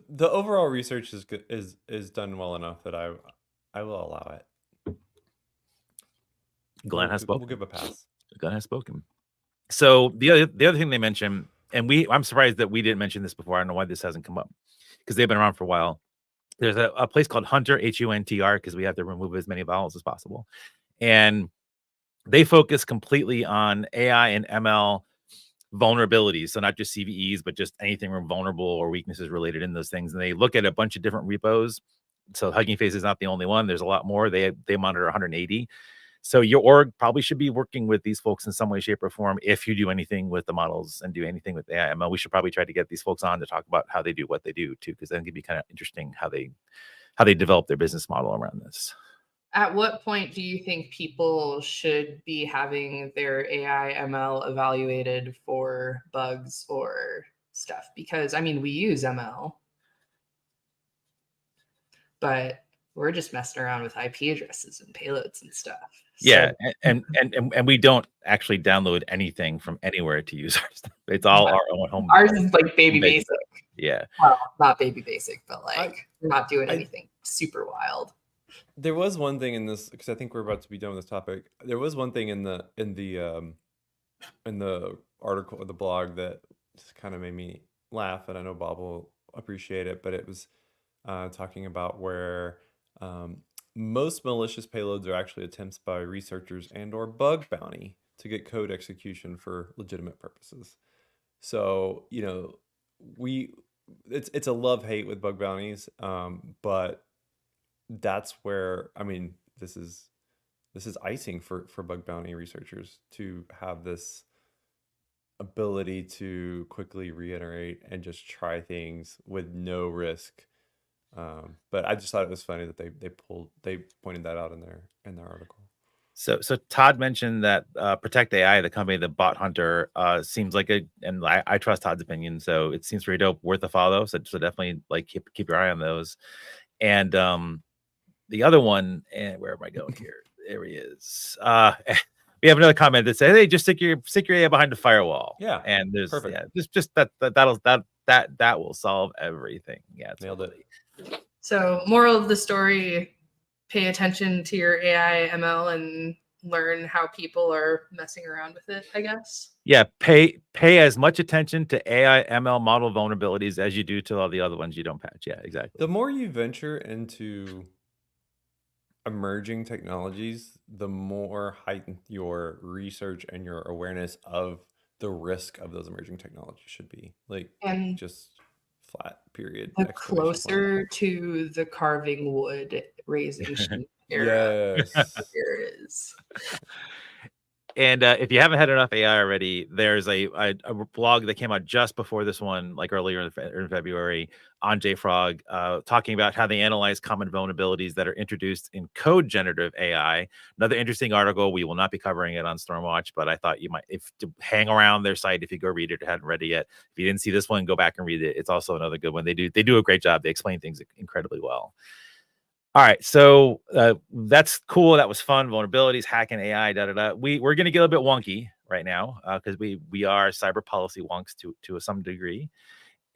Speaker 3: The overall research is good, is done well enough that I will allow it.
Speaker 1: Glenn has spoken.
Speaker 3: We'll give a pass.
Speaker 1: Glenn has spoken. So the other thing they mentioned, and I'm surprised that we didn't mention this before. I don't know why this hasn't come up because they've been around for a while. There's a place called Hunter, HUNTR, because we have to remove as many vowels as possible, and they focus completely on AI and ML vulnerabilities. So not just CVEs, but just anything vulnerable or weaknesses related in those things. And they look at a bunch of different repos. So Hugging Face is not the only one. There's a lot more. They monitor 180. So your org probably should be working with these folks in some way, shape, or form. If you do anything with the models and do anything with AI ML, we should probably try to get these folks on to talk about how they do what they do too, because then it'd be kind of interesting how they develop their business model around this.
Speaker 2: At what point do you think people should be having their AI ML evaluated for bugs or stuff? Because I mean, we use ML, but we're just messing around with IP addresses and payloads and stuff.
Speaker 1: Yeah, so, and we don't actually download anything from anywhere to use our stuff. It's all our own home.
Speaker 2: Ours is like baby basic.
Speaker 1: Yeah.
Speaker 2: Well, not baby basic, but like we're not doing anything super wild.
Speaker 3: There was one thing in this, because I think we're about to be done with this topic. There was one thing in the article or the blog that just kind of made me laugh, and I know Bob will appreciate it. But it was talking about where most malicious payloads are actually attempts by researchers and/or bug bounty to get code execution for legitimate purposes. So it's a love-hate with bug bounties, but that's where, I mean, this is icing for bug bounty researchers to have this ability to quickly reiterate and just try things with no risk. But I just thought it was funny that they pointed that out in their article.
Speaker 1: So Todd mentioned that Protect AI, the company that bought Hunter, seems like and I trust Todd's opinion, so it seems pretty dope, worth a follow. So definitely like keep your eye on those. And the other one, and where am I going here? There he is. We have another comment that says, "Hey, just stick your AI behind the firewall."
Speaker 3: Yeah,
Speaker 1: and there's
Speaker 3: perfect.
Speaker 1: Just that will solve everything. Yeah,
Speaker 3: nailed it.
Speaker 2: So, moral of the story: pay attention to your AI ML and learn how people are messing around with it, I guess.
Speaker 1: Yeah, pay as much attention to AI ML model vulnerabilities as you do to all the other ones you don't patch. Yeah, exactly.
Speaker 3: The more you venture into emerging technologies, the more heightened your research and your awareness of the risk of those emerging technologies should be. Like, and just flat period.
Speaker 2: The closer to the carving wood raising sheep era.
Speaker 3: Yes.
Speaker 2: There it is.
Speaker 1: And if you haven't had enough AI already, there's a blog that came out just before this one, like earlier in February, on JFrog, talking about how they analyze common vulnerabilities that are introduced in code generative AI. Another interesting article. We will not be covering it on Stormwatch, but I thought you might, if to hang around their site, if you go read it or hadn't read it yet. If you didn't see this one, go back and read it. It's also another good one. They do a great job. They explain things incredibly well. All right, so that's cool. That was fun. Vulnerabilities, hacking AI, We're going to get a bit wonky right now because we are cyber policy wonks to some degree.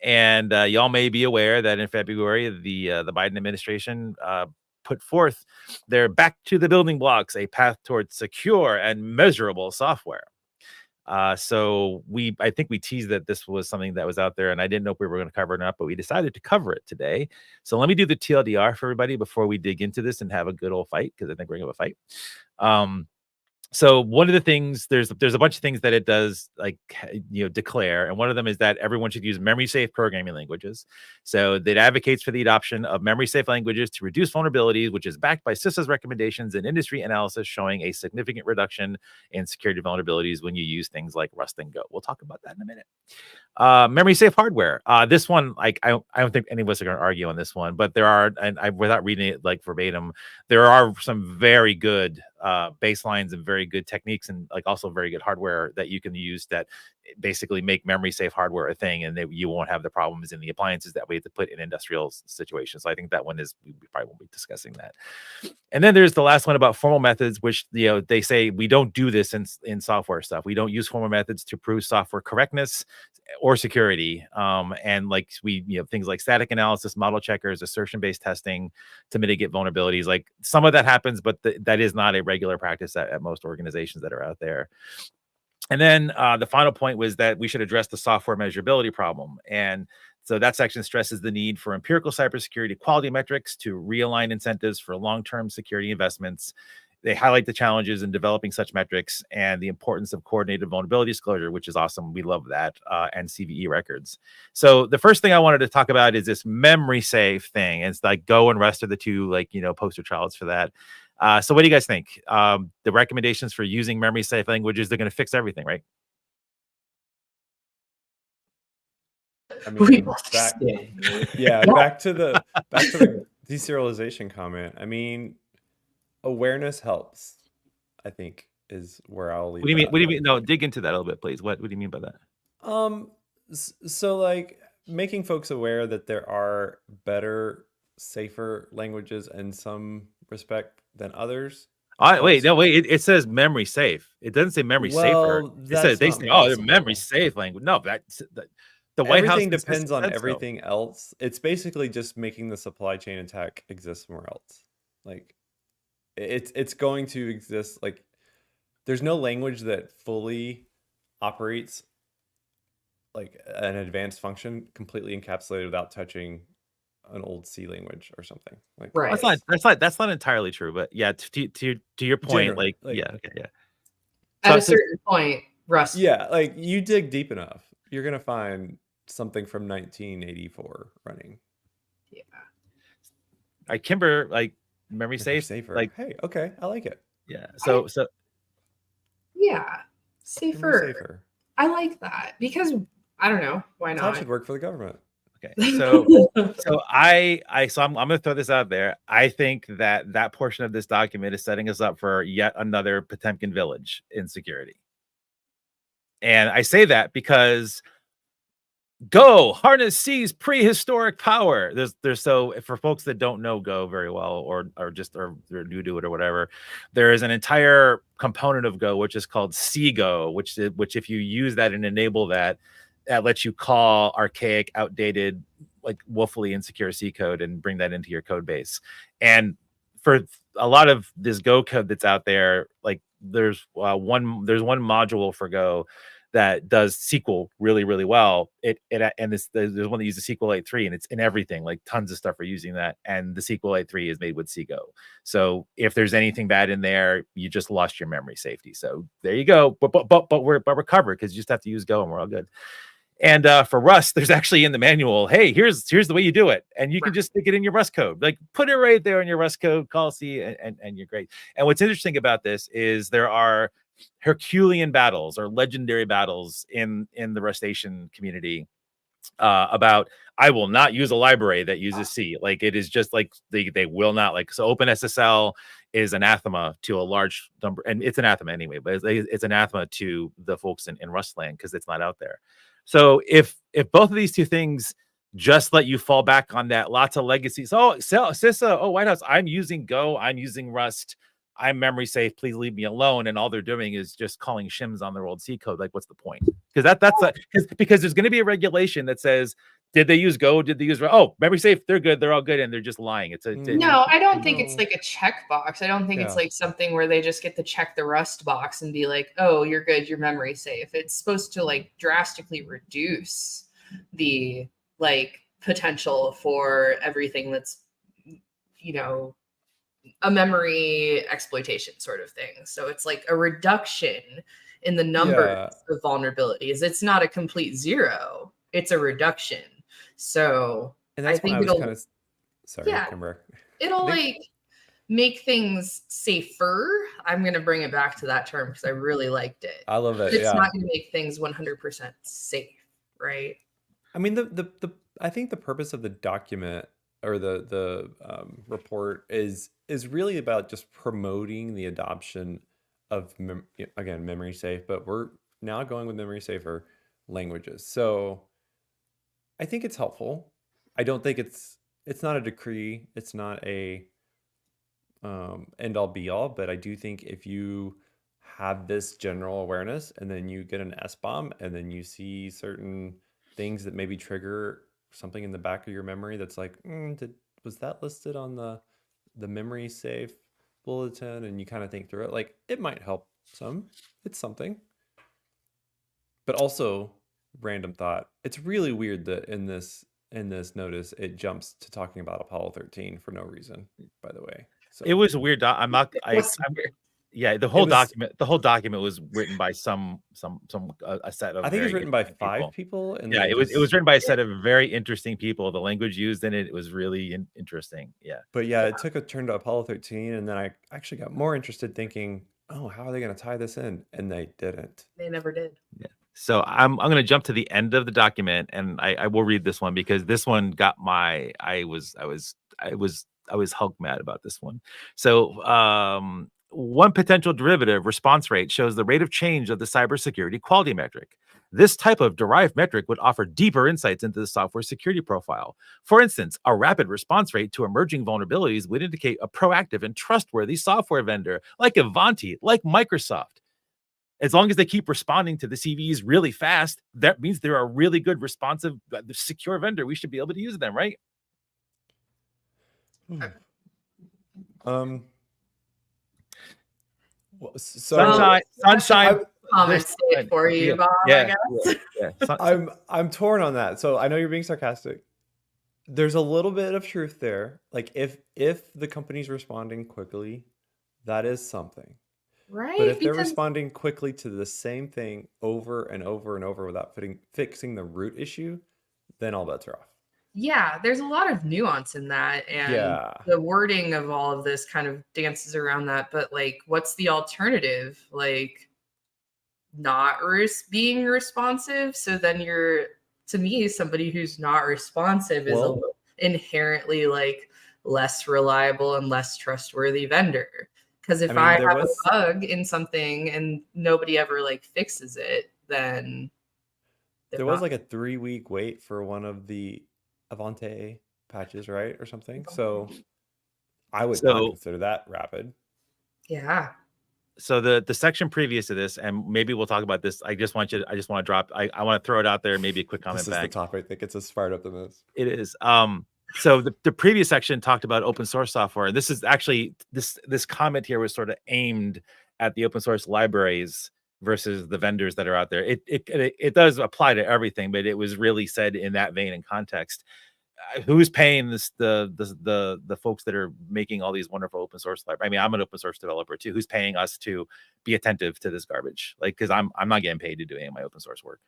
Speaker 1: And y'all may be aware that in February, the Biden administration put forth their back to the building blocks, a path towards secure and measurable software. So I think we teased that this was something that was out there, and I didn't know if we were going to cover it or not, but we decided to cover it today. So let me do the TLDR for everybody before we dig into this and have a good old fight, because I think we're going to have a fight. So one of the things, there's a bunch of things that it does, like, declare. And one of them is that everyone should use memory safe programming languages. So that advocates for the adoption of memory safe languages to reduce vulnerabilities, which is backed by CISA's recommendations and industry analysis showing a significant reduction in security vulnerabilities when you use things like Rust and Go. We'll talk about that in a minute. Memory safe hardware. This one, like, I don't think any of us are going to argue on this one, but there are, and without reading it like verbatim, there are some very good baselines and very good techniques, and like also very good hardware that you can use that basically make memory safe hardware a thing, and you won't have the problems in the appliances that we have to put in industrial situations. So I think that one is, we probably won't be discussing that. And then there's the last one about formal methods, which they say we don't do this in software stuff. We don't use formal methods to prove software correctness or security, and like things like static analysis, model checkers, assertion-based testing to mitigate vulnerabilities. Like, some of that happens, but that is not a regular practice at most organizations that are out there. And then the final point was that we should address the software measurability problem. And so that section stresses the need for empirical cybersecurity quality metrics to realign incentives for long-term security investments. They highlight the challenges in developing such metrics and the importance of coordinated vulnerability disclosure, which is awesome. We love that, and CVE records. So the first thing I wanted to talk about is this memory safe thing. It's like Go and Rust are the two, poster childs for that. So what do you guys think? The recommendations for using memory safe languages, they're going to fix everything, right?
Speaker 3: I mean, back to the deserialization comment. I mean, awareness helps, I think, is where I'll leave.
Speaker 1: What do you mean? No, dig into that a little bit, please. What do you mean by that?
Speaker 3: So like making folks aware that there are better, safer languages in some respect than others.
Speaker 1: It says memory safe. It doesn't say memory safer. It says they say, they're memory safe language. No, the White House
Speaker 3: depends on everything else. It's basically just making the supply chain attack exist somewhere else. Like, it's going to exist. Like, there's no language that fully operates like an advanced function completely encapsulated without touching an old C language or something. Like,
Speaker 2: right.
Speaker 1: That's not entirely true, but yeah, to your point,
Speaker 2: At a certain point, Rust.
Speaker 3: Yeah, like, you dig deep enough, you're gonna find something from 1984 running.
Speaker 2: Yeah.
Speaker 1: Like Kimber, like memory safer. Like,
Speaker 3: hey, okay, I like it.
Speaker 1: Yeah. So
Speaker 2: yeah, safer. I like that because I don't know why not.
Speaker 3: That should work for the government.
Speaker 1: Okay, so I'm going to throw this out there. I think that portion of this document is setting us up for yet another Potemkin village in security. And I say that because Go harness C's prehistoric power. There's so, for folks that don't know Go very well, or they're new to it or whatever, there is an entire component of Go which is called CGo, which if you use that and enable that lets you call archaic, outdated, like woefully insecure C code and bring that into your code base. And for a lot of this Go code that's out there, like there's one module for Go that does SQL really, really well. There's one that uses SQLite 3, and it's in everything. Like, tons of stuff are using that, and the SQLite 3 is made with CGo. So if there's anything bad in there, you just lost your memory safety. So there you go. But we're covered because you just have to use Go, and we're all good. And for Rust, there's actually in the manual, hey, here's the way you do it, and you can just stick it in your Rust code. Like, put it right there in your Rust code, call C, and you're great. And what's interesting about this is there are Herculean battles or legendary battles in the Rustation community about I will not use a library that uses C. Like it is just like they will not like. So OpenSSL is anathema to a large number, and it's anathema anyway, but it's anathema to the folks in Rustland because it's not out there. So if both of these two things just let you fall back on that, lots of legacies. Oh, CISA, oh, White House, I'm using Go, I'm using Rust, I'm memory safe, please leave me alone. And all they're doing is just calling shims on their old C code. Like, what's the point? Because because there's going to be a regulation that says, did they use Go? Did they use, oh, memory safe? They're good. They're all good. And they're just lying.
Speaker 2: No, I don't think it's like a checkbox. I don't think it's like something where they just get to check the Rust box and be like, oh, you're good. You're memory safe. It's supposed to like drastically reduce the like potential for everything that's, you know, a memory exploitation sort of thing. So it's like a reduction in the number of vulnerabilities. It's not a complete zero. It's a reduction. So
Speaker 3: and that's
Speaker 2: I think it'll like make things safer. I'm going to bring it back to that term because I really liked it.
Speaker 3: I love it.
Speaker 2: It's not going to make things 100% safe, right?
Speaker 3: I mean, I think the purpose of the document or the report is really about just promoting the adoption of again memory safe, but we're now going with memory safer languages. So I think it's helpful. I don't think it's not a decree. It's not a end all be all, but I do think if you have this general awareness and then you get an SBOM and then you see certain things that maybe trigger something in the back of your memory that's like, was that listed on the memory safe bulletin? And you kind of think through it, like it might help some. It's something. But also, random thought, it's really weird that in this notice it jumps to talking about Apollo 13 for no reason, by the way. So
Speaker 1: it was a weird yeah, the whole document was written by a set of,
Speaker 3: I think it was written by 5 people. And
Speaker 1: yeah, it was written by a set of very interesting people. The language used in it was really interesting. Yeah.
Speaker 3: But yeah, it took a turn to Apollo 13, and then I actually got more interested thinking, oh, how are they going to tie this in? And they didn't.
Speaker 2: They never did.
Speaker 1: Yeah. So I'm going to jump to the end of the document, and I will read this one because this one got my I was hug mad about this one. So one potential derivative response rate shows the rate of change of the cybersecurity quality metric. This type of derived metric would offer deeper insights into the software security profile. For instance, a rapid response rate to emerging vulnerabilities would indicate a proactive and trustworthy software vendor like Ivanti, like Microsoft. As long as they keep responding to the CVEs really fast, that means they're a really good, responsive, secure vendor. We should be able to use them, right? Sunshine.
Speaker 2: Comments for you, Bob. I guess.
Speaker 3: Yeah. I'm torn on that. So I know you're being sarcastic. There's a little bit of truth there. Like if the company's responding quickly, that is something.
Speaker 2: Right.
Speaker 3: But if they're responding quickly to the same thing over and over and over without fixing the root issue, then all bets are off.
Speaker 2: Yeah, there's a lot of nuance in that. And the wording of all of this kind of dances around that. But like, what's the alternative? Like not being responsive. So then to me, somebody who's not responsive is a inherently like less reliable and less trustworthy vendor. Because if I have a bug in something and nobody ever like fixes it, then
Speaker 3: there was like a 3-week wait for one of the Ivanti patches, right, or something. So I would not consider that rapid.
Speaker 2: Yeah.
Speaker 1: So the section previous to this, and maybe we'll talk about this. I just want to drop. I want to throw it out there. Maybe a quick comment back.
Speaker 3: This is the topic that gets us fired up the most.
Speaker 1: It is. So the previous section talked about open source software. This is actually this comment here was sort of aimed at the open source libraries versus the vendors that are out there. It does apply to everything, but it was really said in that vein and context. Who's paying the folks that are making all these wonderful open source libraries? I mean, I'm an open source developer too. Who's paying us to be attentive to this garbage? Like, because I'm not getting paid to do any of my open source work.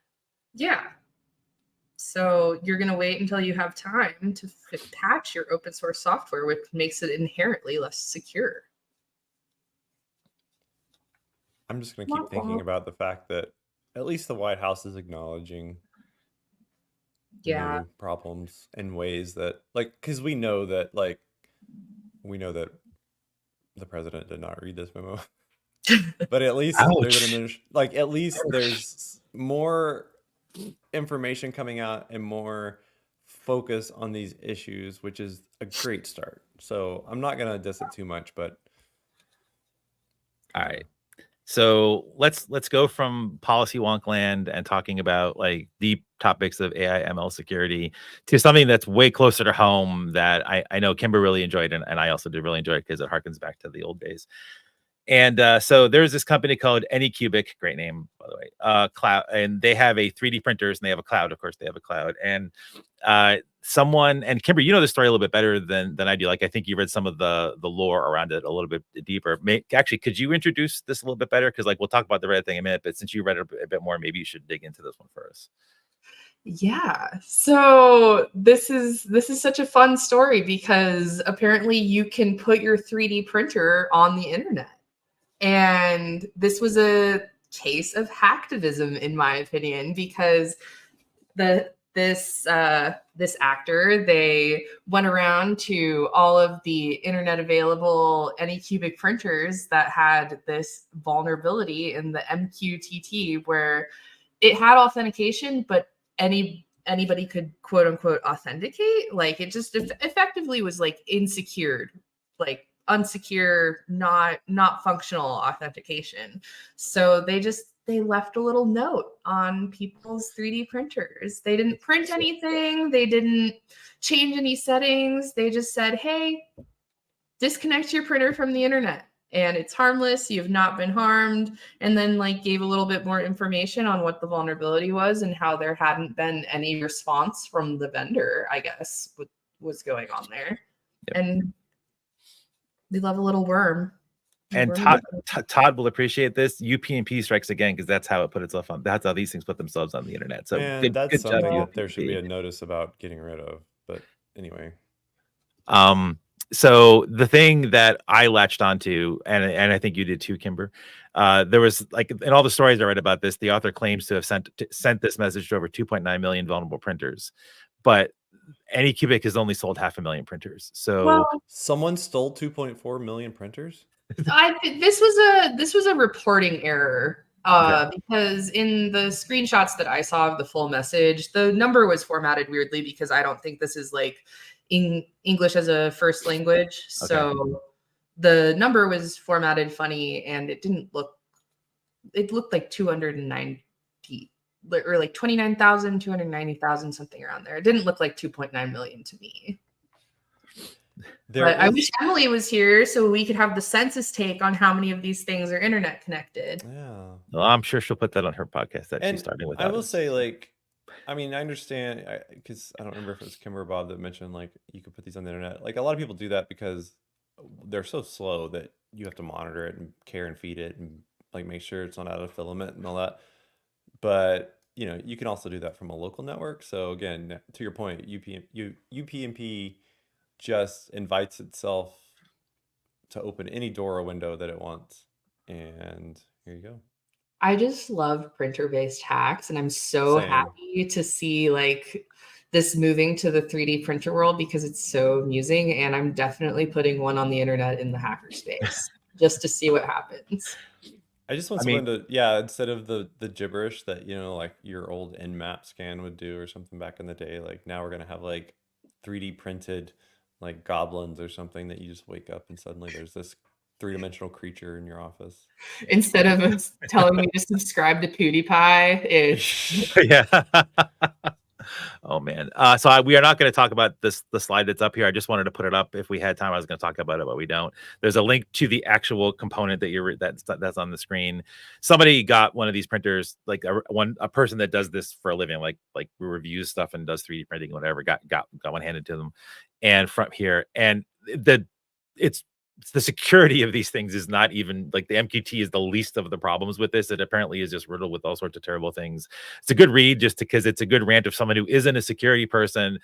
Speaker 2: Yeah. So you're going to wait until you have time to patch your open source software, which makes it inherently less secure.
Speaker 3: I'm just going to keep thinking about the fact that at least the White House is acknowledging new problems in ways that, like, because we know that the president did not read this memo. But at least there's more information coming out and more focus on these issues, which is a great start. So I'm not gonna diss it too much, but
Speaker 1: all right. So let's go from policy wonk land and talking about like deep topics of AI ML security to something that's way closer to home that I know Kimber really enjoyed, and I also did really enjoy it because it harkens back to the old days. And so there's this company called Anycubic, great name, by the way, cloud, and they have a 3D printers and they have a cloud. Of course, they have a cloud. And someone, and Kimber, you know the story a little bit better than I do. Like, I think you read some of the lore around it a little bit deeper. Actually, could you introduce this a little bit better? Because like we'll talk about the Reddit thing in a minute, but since you read it a bit more, maybe you should dig into this one for us.
Speaker 2: Yeah. So this is such a fun story because apparently you can put your 3D printer on the internet. And this was a case of hacktivism, in my opinion, because this actor, they went around to all of the internet available Anycubic printers that had this vulnerability in the MQTT, where it had authentication, but anybody could quote unquote authenticate. Like it just effectively was like insecure, like unsecure, not functional authentication. So they left a little note on people's 3D printers. They didn't print anything. They didn't change any settings. They just said, hey, disconnect your printer from the internet. And it's harmless. You've not been harmed. And then like gave a little bit more information on what the vulnerability was and how there hadn't been any response from the vendor, I guess, what was going on there. Yep. And they love a little worm.
Speaker 1: And Todd will appreciate this. UPnP strikes again because that's how it put itself on. That's how these things put themselves on the internet. So
Speaker 3: that's something that there should be a notice about getting rid of. But anyway,
Speaker 1: so the thing that I latched onto, and I think you did too, Kimber, there was like in all the stories I read about this, the author claims to have sent this message to over 2.9 million vulnerable printers, but Anycubic has only sold 500,000 printers. So
Speaker 3: someone stole 2.4 million printers.
Speaker 2: This was a reporting error because in the screenshots that I saw of the full message, the number was formatted weirdly because I don't think this is like English as a first language. Okay. So the number was formatted funny and it looked like 290 or like 29,000, 290,000, something around there. It didn't look like 2.9 million to me. But I wish Emily was here so we could have the census take on how many of these things are internet connected.
Speaker 3: Yeah.
Speaker 1: Well, I'm sure she'll put that on her podcast that she's starting with.
Speaker 3: I will say, like, I mean, I understand because I don't remember if it was Kimber or Bob that mentioned like you could put these on the internet. Like a lot of people do that because they're so slow that you have to monitor it and care and feed it and like make sure it's not out of filament and all that. But you know, you can also do that from a local network. So again, to your point, UPnP just invites itself to open any door or window that it wants. And here you go.
Speaker 2: I just love printer-based hacks, and I'm so happy to see like this moving to the 3D printer world because it's so amusing, and I'm definitely putting one on the internet in the hackerspace just to see what happens.
Speaker 3: I just want someone to, yeah, instead of the gibberish that, you know, like your old Nmap scan would do or something back in the day, like now we're going to have like 3D printed like goblins or something that you just wake up and suddenly there's this three-dimensional creature in your office.
Speaker 2: Instead of telling me to subscribe to PewDiePie, it's...
Speaker 1: Yeah. Oh man. So we are not going to talk about the slide that's up here. I just wanted to put it up. If we had time, I was going to talk about it, but we don't. There's a link to the actual component that that's on the screen. Somebody got one of these printers, like a person that does this for a living, like reviews stuff and does 3D printing, whatever. Got one handed to them, and from here, and it's the security of these things is not even like the MQT is the least of the problems with this. It apparently is just riddled with all sorts of terrible things. It's a good read just because it's a good rant of someone who isn't a security person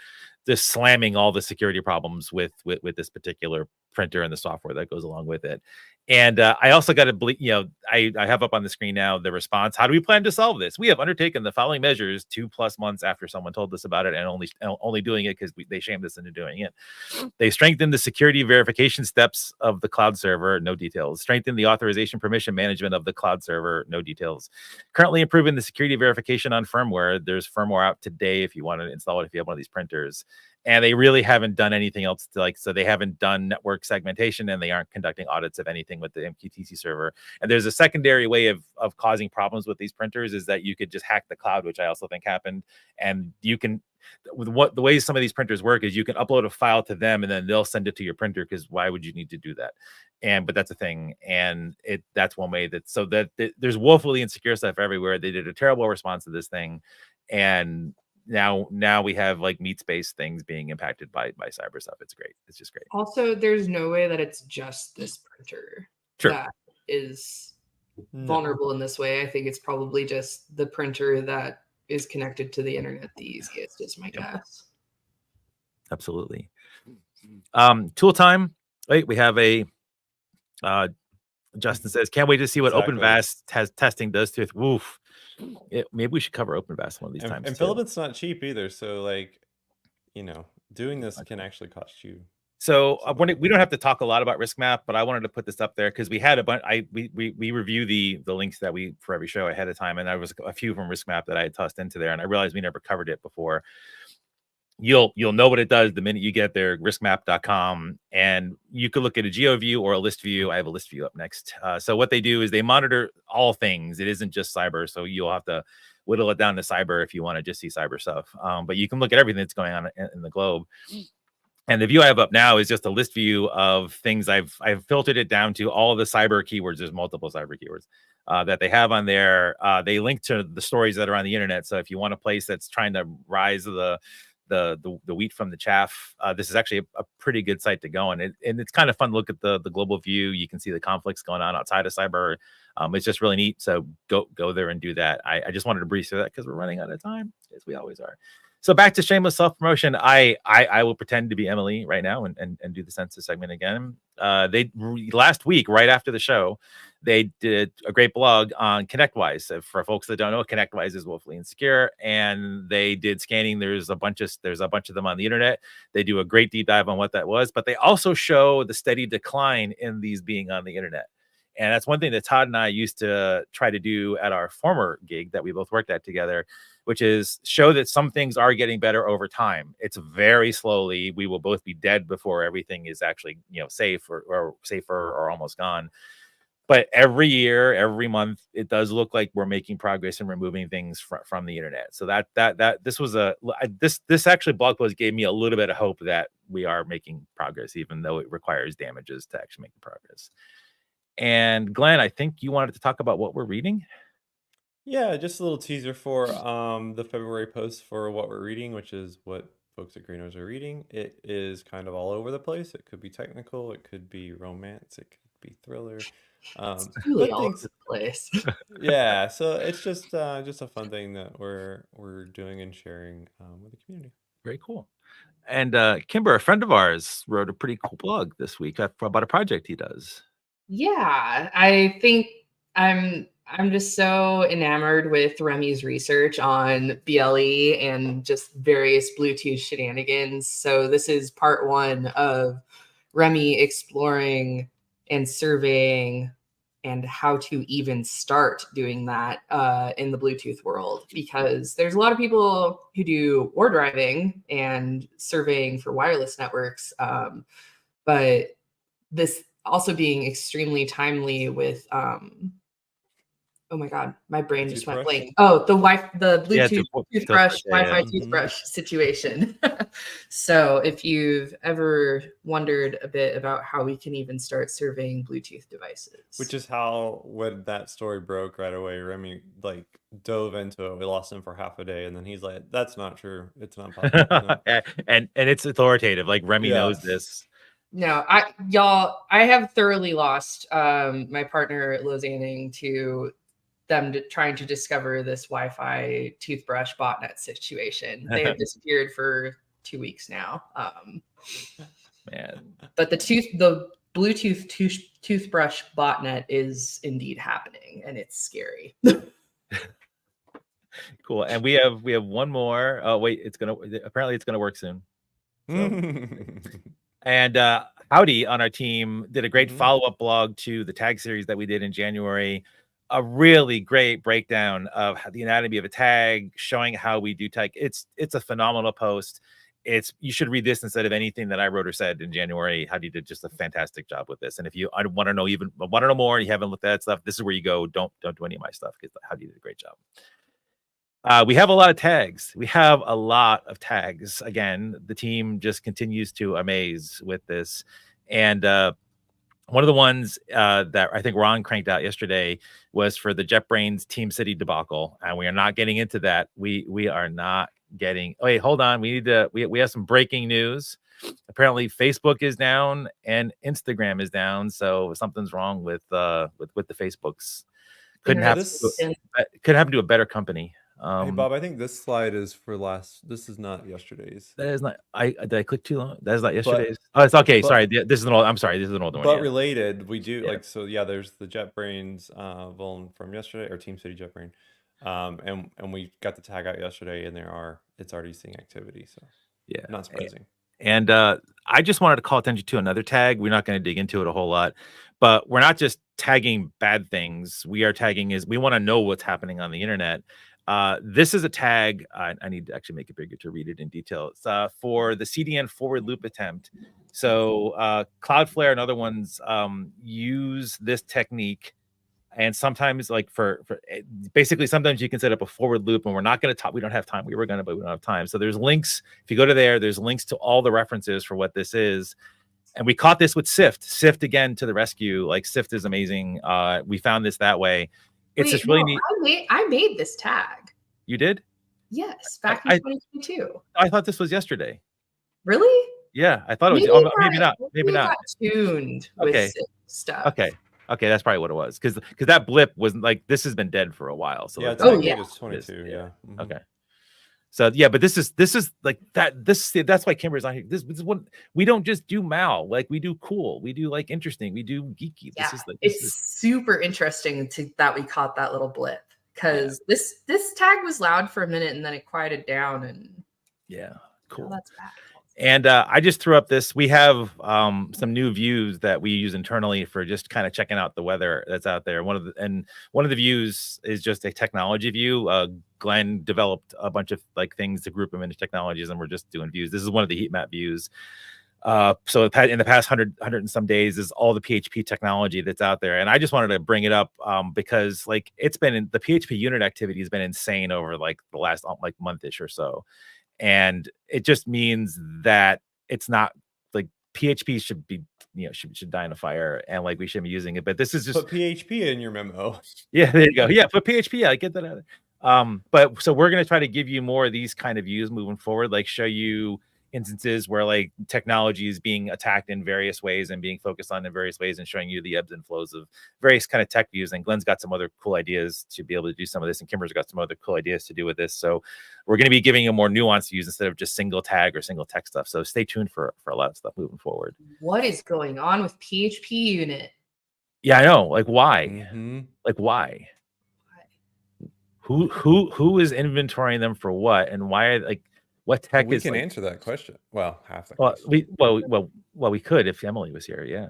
Speaker 1: slamming all the security problems with this particular printer and the software that goes along with it. And I also got to, I have up on the screen now the response. How do we plan to solve this? We have undertaken the following measures 2+ months after someone told us about it, and only doing it because they shamed us into doing it. They strengthened the security verification steps of the cloud server, no details. Strengthened the authorization permission management of the cloud server, no details. Currently improving the security verification on firmware. There's firmware out today if you want to install it, if you have one of these printers. And they really haven't done anything else so they haven't done network segmentation, and they aren't conducting audits of anything with the MQTT server. And there's a secondary way of causing problems with these printers is that you could just hack the cloud, which I also think happened. And you can, the way some of these printers work is you can upload a file to them and then they'll send it to your printer, because why would you need to do that? But that's a thing. And that's one way that there's woefully insecure stuff everywhere. They did a terrible response to this thing. And now we have like meat space things being impacted by cyber stuff. It's great. It's just great.
Speaker 2: Also, there's no way that it's just this printer that is vulnerable in this way. I think it's probably just the printer that is connected to the internet the easiest, is my guess.
Speaker 1: Absolutely. Tool time. Wait, we have a Justin says, can't wait to see what OpenVAS testing does to it. Woof. Maybe we should cover OpenVAS one of these times.
Speaker 3: And Filament's not cheap either. So like, doing this can actually cost you.
Speaker 1: So we don't have to talk a lot about risk map, but I wanted to put this up there because we had a bunch. We review the links that for every show ahead of time, and there was a few from risk map that I had tossed into there, and I realized we never covered it before. You'll know what it does the minute you get there, riskmap.com, and you could look at a geo view or a list view. I have a list view up next. So what they do is they monitor all things. It isn't just cyber, so you'll have to whittle it down to cyber if you want to just see cyber stuff. But you can look at everything that's going on in the globe. And the view I have up now is just a list view of things. I've filtered it down to all of the cyber keywords. There's multiple cyber keywords that they have on there. They link to the stories that are on the internet. So if you want a place that's trying to rise the wheat from the chaff, this is actually a pretty good site to go on. And it's kind of fun to look at the global view. You can see the conflicts going on outside of cyber. It's just really neat. So go there and do that. I just wanted to breeze through that because we're running out of time, as we always are. So back to shameless self-promotion. I will pretend to be Emily right now and do the census segment again. Last week, right after the show, they did a great blog on ConnectWise. For folks that don't know, ConnectWise is woefully insecure, and they did scanning. There's a bunch of them on the internet. They do a great deep dive on what that was, but they also show the steady decline in these being on the internet. And that's one thing that Todd and I used to try to do at our former gig that we both worked at together, which is show that some things are getting better over time. It's very slowly. We will both be dead before everything is actually, safe or safer or almost gone. But every year, every month, it does look like we're making progress in removing things from the internet. So this actually blog post gave me a little bit of hope that we are making progress, even though it requires damages to actually make the progress. And Glenn, I think you wanted to talk about what we're reading.
Speaker 3: Yeah, just a little teaser for the February post for what we're reading, which is what folks at Greeners are reading. It is kind of all over the place. It could be technical, it could be romance, it could be thriller.
Speaker 2: It's really all over the place.
Speaker 3: Yeah, so it's just a fun thing that we're doing and sharing with the community.
Speaker 1: Very cool. And Kimber, a friend of ours, wrote a pretty cool blog this week about a project he does.
Speaker 2: Yeah, I think I'm just so enamored with Remy's research on BLE and just various Bluetooth shenanigans. So this is part 1 of Remy exploring and surveying and how to even start doing that in the Bluetooth world, because there's a lot of people who do war driving and surveying for wireless networks, but this also being extremely timely with oh my god, my brain just went blank. Oh, the Bluetooth toothbrush, Wi-Fi toothbrush situation. So if you've ever wondered a bit about how we can even start surveying Bluetooth devices,
Speaker 3: which is how, when that story broke right away, Remy dove into it. We lost him for half a day, and then he's like, "That's not true. It's not possible." No.
Speaker 1: and it's authoritative. Like Remy knows this.
Speaker 2: No, I have thoroughly lost my partner Liz Anning to them trying to discover this Wi-Fi toothbrush botnet situation. They have disappeared for 2 weeks now.
Speaker 1: Man.
Speaker 2: But the Bluetooth toothbrush botnet is indeed happening, and it's scary.
Speaker 1: Cool. And we have one more. Oh wait, apparently it's gonna work soon. So. And Howdy on our team did a great follow-up blog to the tag series that we did in January. A really great breakdown of the anatomy of a tag, showing how we do tag. It's a phenomenal post. You should read this instead of anything that I wrote or said in January. Howdy did just a fantastic job with this. And if you want to know more, and you haven't looked at that stuff, this is where you go. Don't do any of my stuff, because Howdy did a great job. We have a lot of tags. Again, the team just continues to amaze with this. And one of the ones that I think Ron cranked out yesterday was for the JetBrains Team City debacle. And we are not getting into that. We are not getting. Oh, wait, hold on. We have some breaking news. Apparently Facebook is down and Instagram is down. So something's wrong with the Facebooks. Could happen to a better company.
Speaker 3: Hey Bob, I think this slide is for this is not yesterday's.
Speaker 1: That is not. Did I click too long? That is not yesterday's. It's okay. Sorry, this is an old. I'm sorry, this is an older one.
Speaker 3: But related, we do there's the JetBrains vuln from yesterday, or Team City JetBrain, and we got the tag out yesterday, and it's already seeing activity. So yeah, not surprising.
Speaker 1: And I just wanted to call attention to another tag. We're not going to dig into it a whole lot, but we're not just tagging bad things. We are tagging we want to know what's happening on the internet. This is a tag. I need to actually make it bigger to read it in detail. It's for the CDN forward loop attempt. So Cloudflare and other ones use this technique. And sometimes, like for basically, sometimes you can set up a forward loop, and we're not going to talk. We don't have time. We were going to, but we don't have time. So there's links. If you go to there's links to all the references for what this is. And we caught this with Sift. Sift again to the rescue. Like Sift is amazing. We found this that way. It's just really neat.
Speaker 2: I made this tag.
Speaker 1: You did?
Speaker 2: Yes, back in 2022.
Speaker 1: I thought this was yesterday.
Speaker 2: Really?
Speaker 1: Yeah, I thought it was. Maybe not. Maybe not.
Speaker 2: Got tuned with stuff.
Speaker 1: Okay, that's probably what it was. Because that blip wasn't like, this has been dead for a while. So
Speaker 3: yeah, it's 22. Yeah.
Speaker 1: Mm-hmm. Okay. So yeah, but this is like that. That's why Kimber's on here. This is what we don't just do mal. Like we do cool. We do like interesting. We do geeky.
Speaker 2: Yeah, it's super interesting that we caught that little blip, because this tag was loud for a minute and then it quieted down, and
Speaker 1: cool.
Speaker 2: Oh, that's bad.
Speaker 1: And I just threw up this. We have some new views that we use internally for just kind of checking out the weather that's out there. One of the views is just a technology view. Glenn developed a bunch of things to group them into technologies, and we're just doing views. This is one of the heat map views. So in the past 100 and some days is all the PHP technology that's out there. And I just wanted to bring it up because it's been the PHP unit activity has been insane over the last month-ish or so. And it just means that it's not PHP should be, should die in a fire, and we shouldn't be using it. But this is just
Speaker 3: put PHP in your memo.
Speaker 1: Yeah, there you go. Yeah, put PHP. I get that out there. But so we're going to try to give you more of these kind of views moving forward, show you instances where technology is being attacked in various ways and being focused on in various ways, and showing you the ebbs and flows of various kind of tech views. And Glenn's got some other cool ideas to be able to do some of this, and Kimber's got some other cool ideas to do with this. So we're going to be giving you more nuanced views instead of just single tag or single text stuff. So stay tuned for a lot of stuff moving forward.
Speaker 2: What is going on with PHP unit?
Speaker 1: Yeah, I know. Why?
Speaker 3: Mm-hmm.
Speaker 1: Why? Who is inventorying them for what, and why? What tech
Speaker 3: we
Speaker 1: is?
Speaker 3: We can answer that question. Well, half the
Speaker 1: question. Well, we could if Emily was here. Yeah,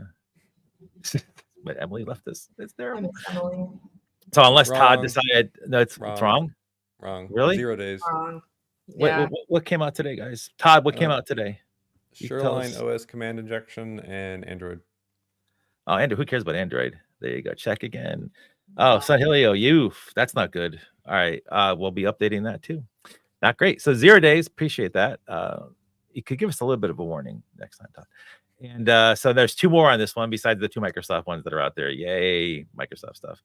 Speaker 1: but Emily left us. It's terrible. So unless Todd decided it's wrong.
Speaker 3: Wrong.
Speaker 1: Really?
Speaker 3: 0 days.
Speaker 2: Wrong. Yeah.
Speaker 1: What came out today, guys? Todd, what came out today?
Speaker 3: Shoreline OS command injection and Android.
Speaker 1: Oh, Android. Who cares about Android? There you go. Check again. Oh, Sunhilio, that's not good. All right. We'll be updating that too. Not great. So 0 days. Appreciate that. You could give us a little bit of a warning next time, Todd. And so there's two more on this one besides the two Microsoft ones that are out there. Yay, Microsoft stuff.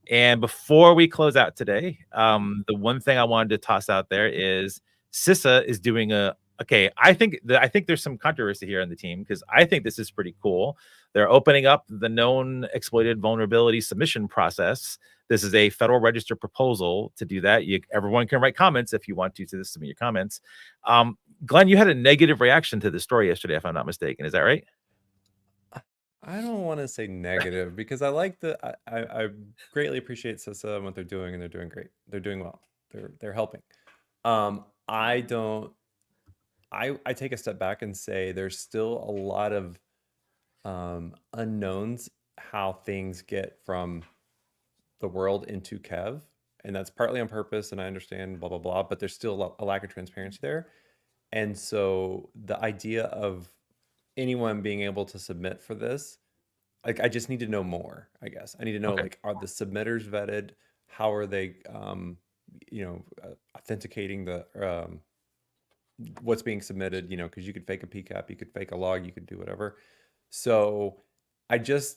Speaker 1: And before we close out today, the one thing I wanted to toss out there is CISA is doing I think there's some controversy here on the team, because I think this is pretty cool. They're opening up the known exploited vulnerability submission process. This is a Federal Register proposal to do that. Everyone can write comments if you want to submit your comments. Glenn, you had a negative reaction to the story yesterday, if I'm not mistaken. Is that right?
Speaker 3: I don't want to say negative because I like I greatly appreciate CISA and what they're doing, and they're doing great. They're doing well. They're helping. I take a step back and say there's still a lot of unknowns how things get from the world into Kev, and that's partly on purpose, and I understand blah blah blah, but there's still a lack of transparency there. And so the idea of anyone being able to submit for this, like, I just need to know more, I guess. I need to know, like, are the submitters vetted? How are they, authenticating the what's being submitted, because you could fake a PCAP, you could fake a log, you could do whatever. So I need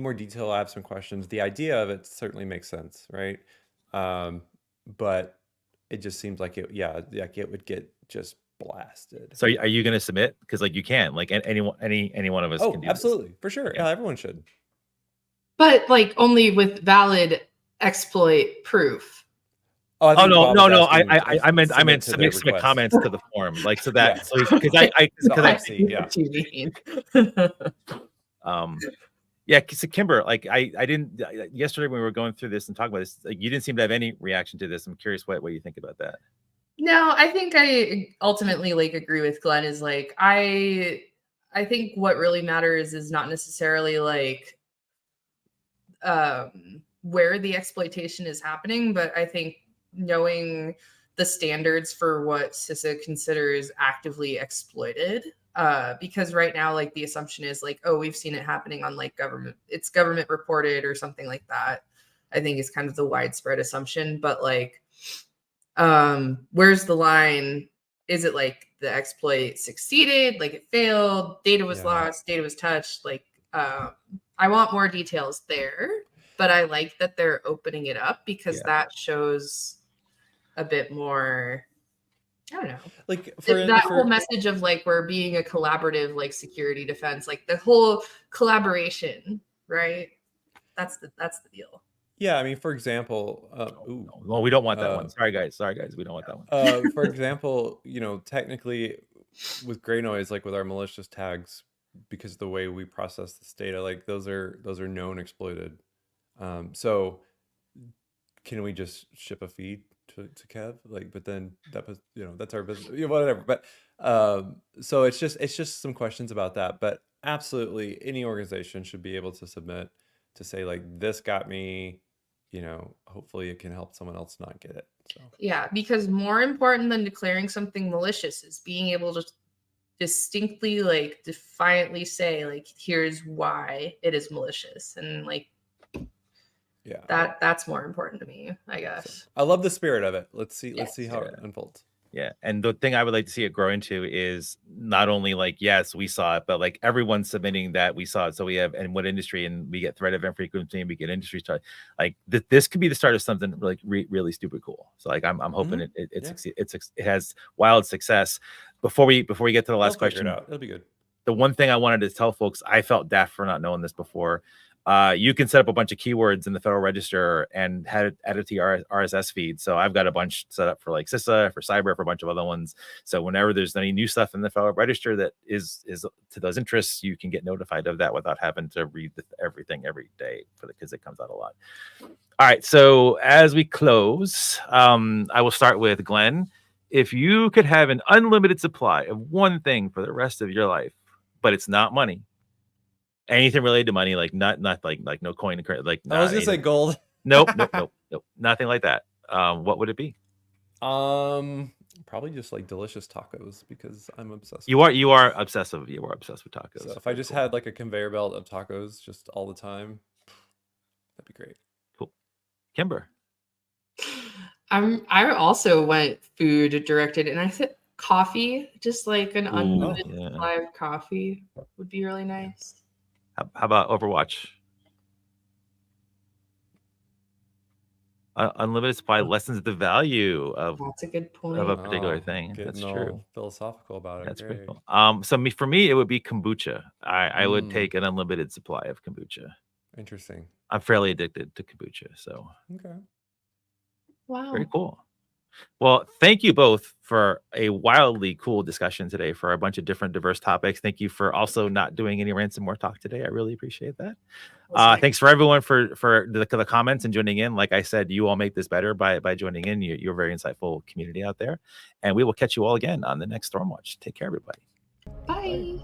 Speaker 3: more detail. I have some questions. The idea of it certainly makes sense, right? But it just seems like it would get just blasted.
Speaker 1: So are you going to submit? Because like you can, like any one of us can do
Speaker 3: absolutely,
Speaker 1: this.
Speaker 3: For sure. Yeah, everyone should.
Speaker 2: But like only with valid exploit proof.
Speaker 1: No. I meant submit comments to the form, like so that yeah. So Kimber, like I didn't yesterday when we were going through this and talking about this, like, you didn't seem to have any reaction to this. I'm curious what you think about that.
Speaker 2: No, I think I ultimately like agree with Glenn. Is like I think what really matters is not necessarily like where the exploitation is happening, but I think knowing the standards for what CISA considers actively exploited, because right now, like, the assumption is like, oh, we've seen it happening on like government reported or something like that. I think is kind of the widespread assumption, but like, where's the line? Is it like the exploit succeeded, like it failed, data was lost, data was touched? Like, I want more details there, but I like that they're opening it up because that shows a bit more, I don't know, like that whole message of like we're being a collaborative like security defense, like the whole collaboration, right? That's the deal.
Speaker 3: Yeah, I mean, for example,
Speaker 1: well, we don't want that one. Sorry guys, we don't want that one.
Speaker 3: For example, technically with gray noise, like with our malicious tags, because of the way we process this data, like those are known exploited. So can we just ship a feed to Kev? Like, but then that was, that's our business, whatever. But so it's just some questions about that. But absolutely, any organization should be able to submit to say like, this got me. Hopefully it can help someone else not get it. So.
Speaker 2: Yeah, because more important than declaring something malicious is being able to distinctly, like, defiantly say, like, here's why it is malicious, and like, that's more important to me, I guess.
Speaker 3: So, I love the spirit of it. Let's see how it unfolds.
Speaker 1: Yeah, and the thing I would like to see it grow into is not only like, yes, we saw it, but like everyone submitting that we saw it. So we have, and what industry, and we get threat event frequency, and we get industry start. Like this could be the start of something like really stupid cool. So like I'm hoping it has wild success. Before we get to the last question,
Speaker 3: it'll be good.
Speaker 1: The one thing I wanted to tell folks, I felt daft for not knowing this before. You can set up a bunch of keywords in the Federal Register and have it added to your RSS feed. So I've got a bunch set up for like CISA, for cyber, for a bunch of other ones. So whenever there's any new stuff in the Federal Register that is to those interests, you can get notified of that without having to read everything every day because it comes out a lot. All right. So as we close, I will start with Glenn. If you could have an unlimited supply of one thing for the rest of your life, but it's not money. Anything related to money, like not like no coin, like
Speaker 3: I was gonna say gold.
Speaker 1: Nope, nothing like that. What would it be?
Speaker 3: Probably just like delicious tacos because I'm obsessed.
Speaker 1: You are obsessive. You are obsessed with tacos.
Speaker 3: So if I just had like a conveyor belt of tacos just all the time, that'd be great.
Speaker 1: Cool. Kimber.
Speaker 2: I also went food directed, and I said coffee, just like an unlimited supply of coffee would be really nice.
Speaker 1: How about Overwatch? Unlimited supply lessens the value of
Speaker 2: that's a good point
Speaker 1: of a particular thing. That's true.
Speaker 3: Philosophical about it.
Speaker 1: That's pretty cool. So for me, it would be kombucha. I would take an unlimited supply of kombucha.
Speaker 3: Interesting.
Speaker 1: I'm fairly addicted to kombucha, so
Speaker 2: wow,
Speaker 1: very cool. Well, thank you both for a wildly cool discussion today for a bunch of different diverse topics. Thank you for also not doing any ransomware talk today. I really appreciate that. Thanks for everyone for the comments and joining in. Like I said, you all make this better by joining in. You're a very insightful community out there. And we will catch you all again on the next Stormwatch. Take care, everybody.
Speaker 2: Bye.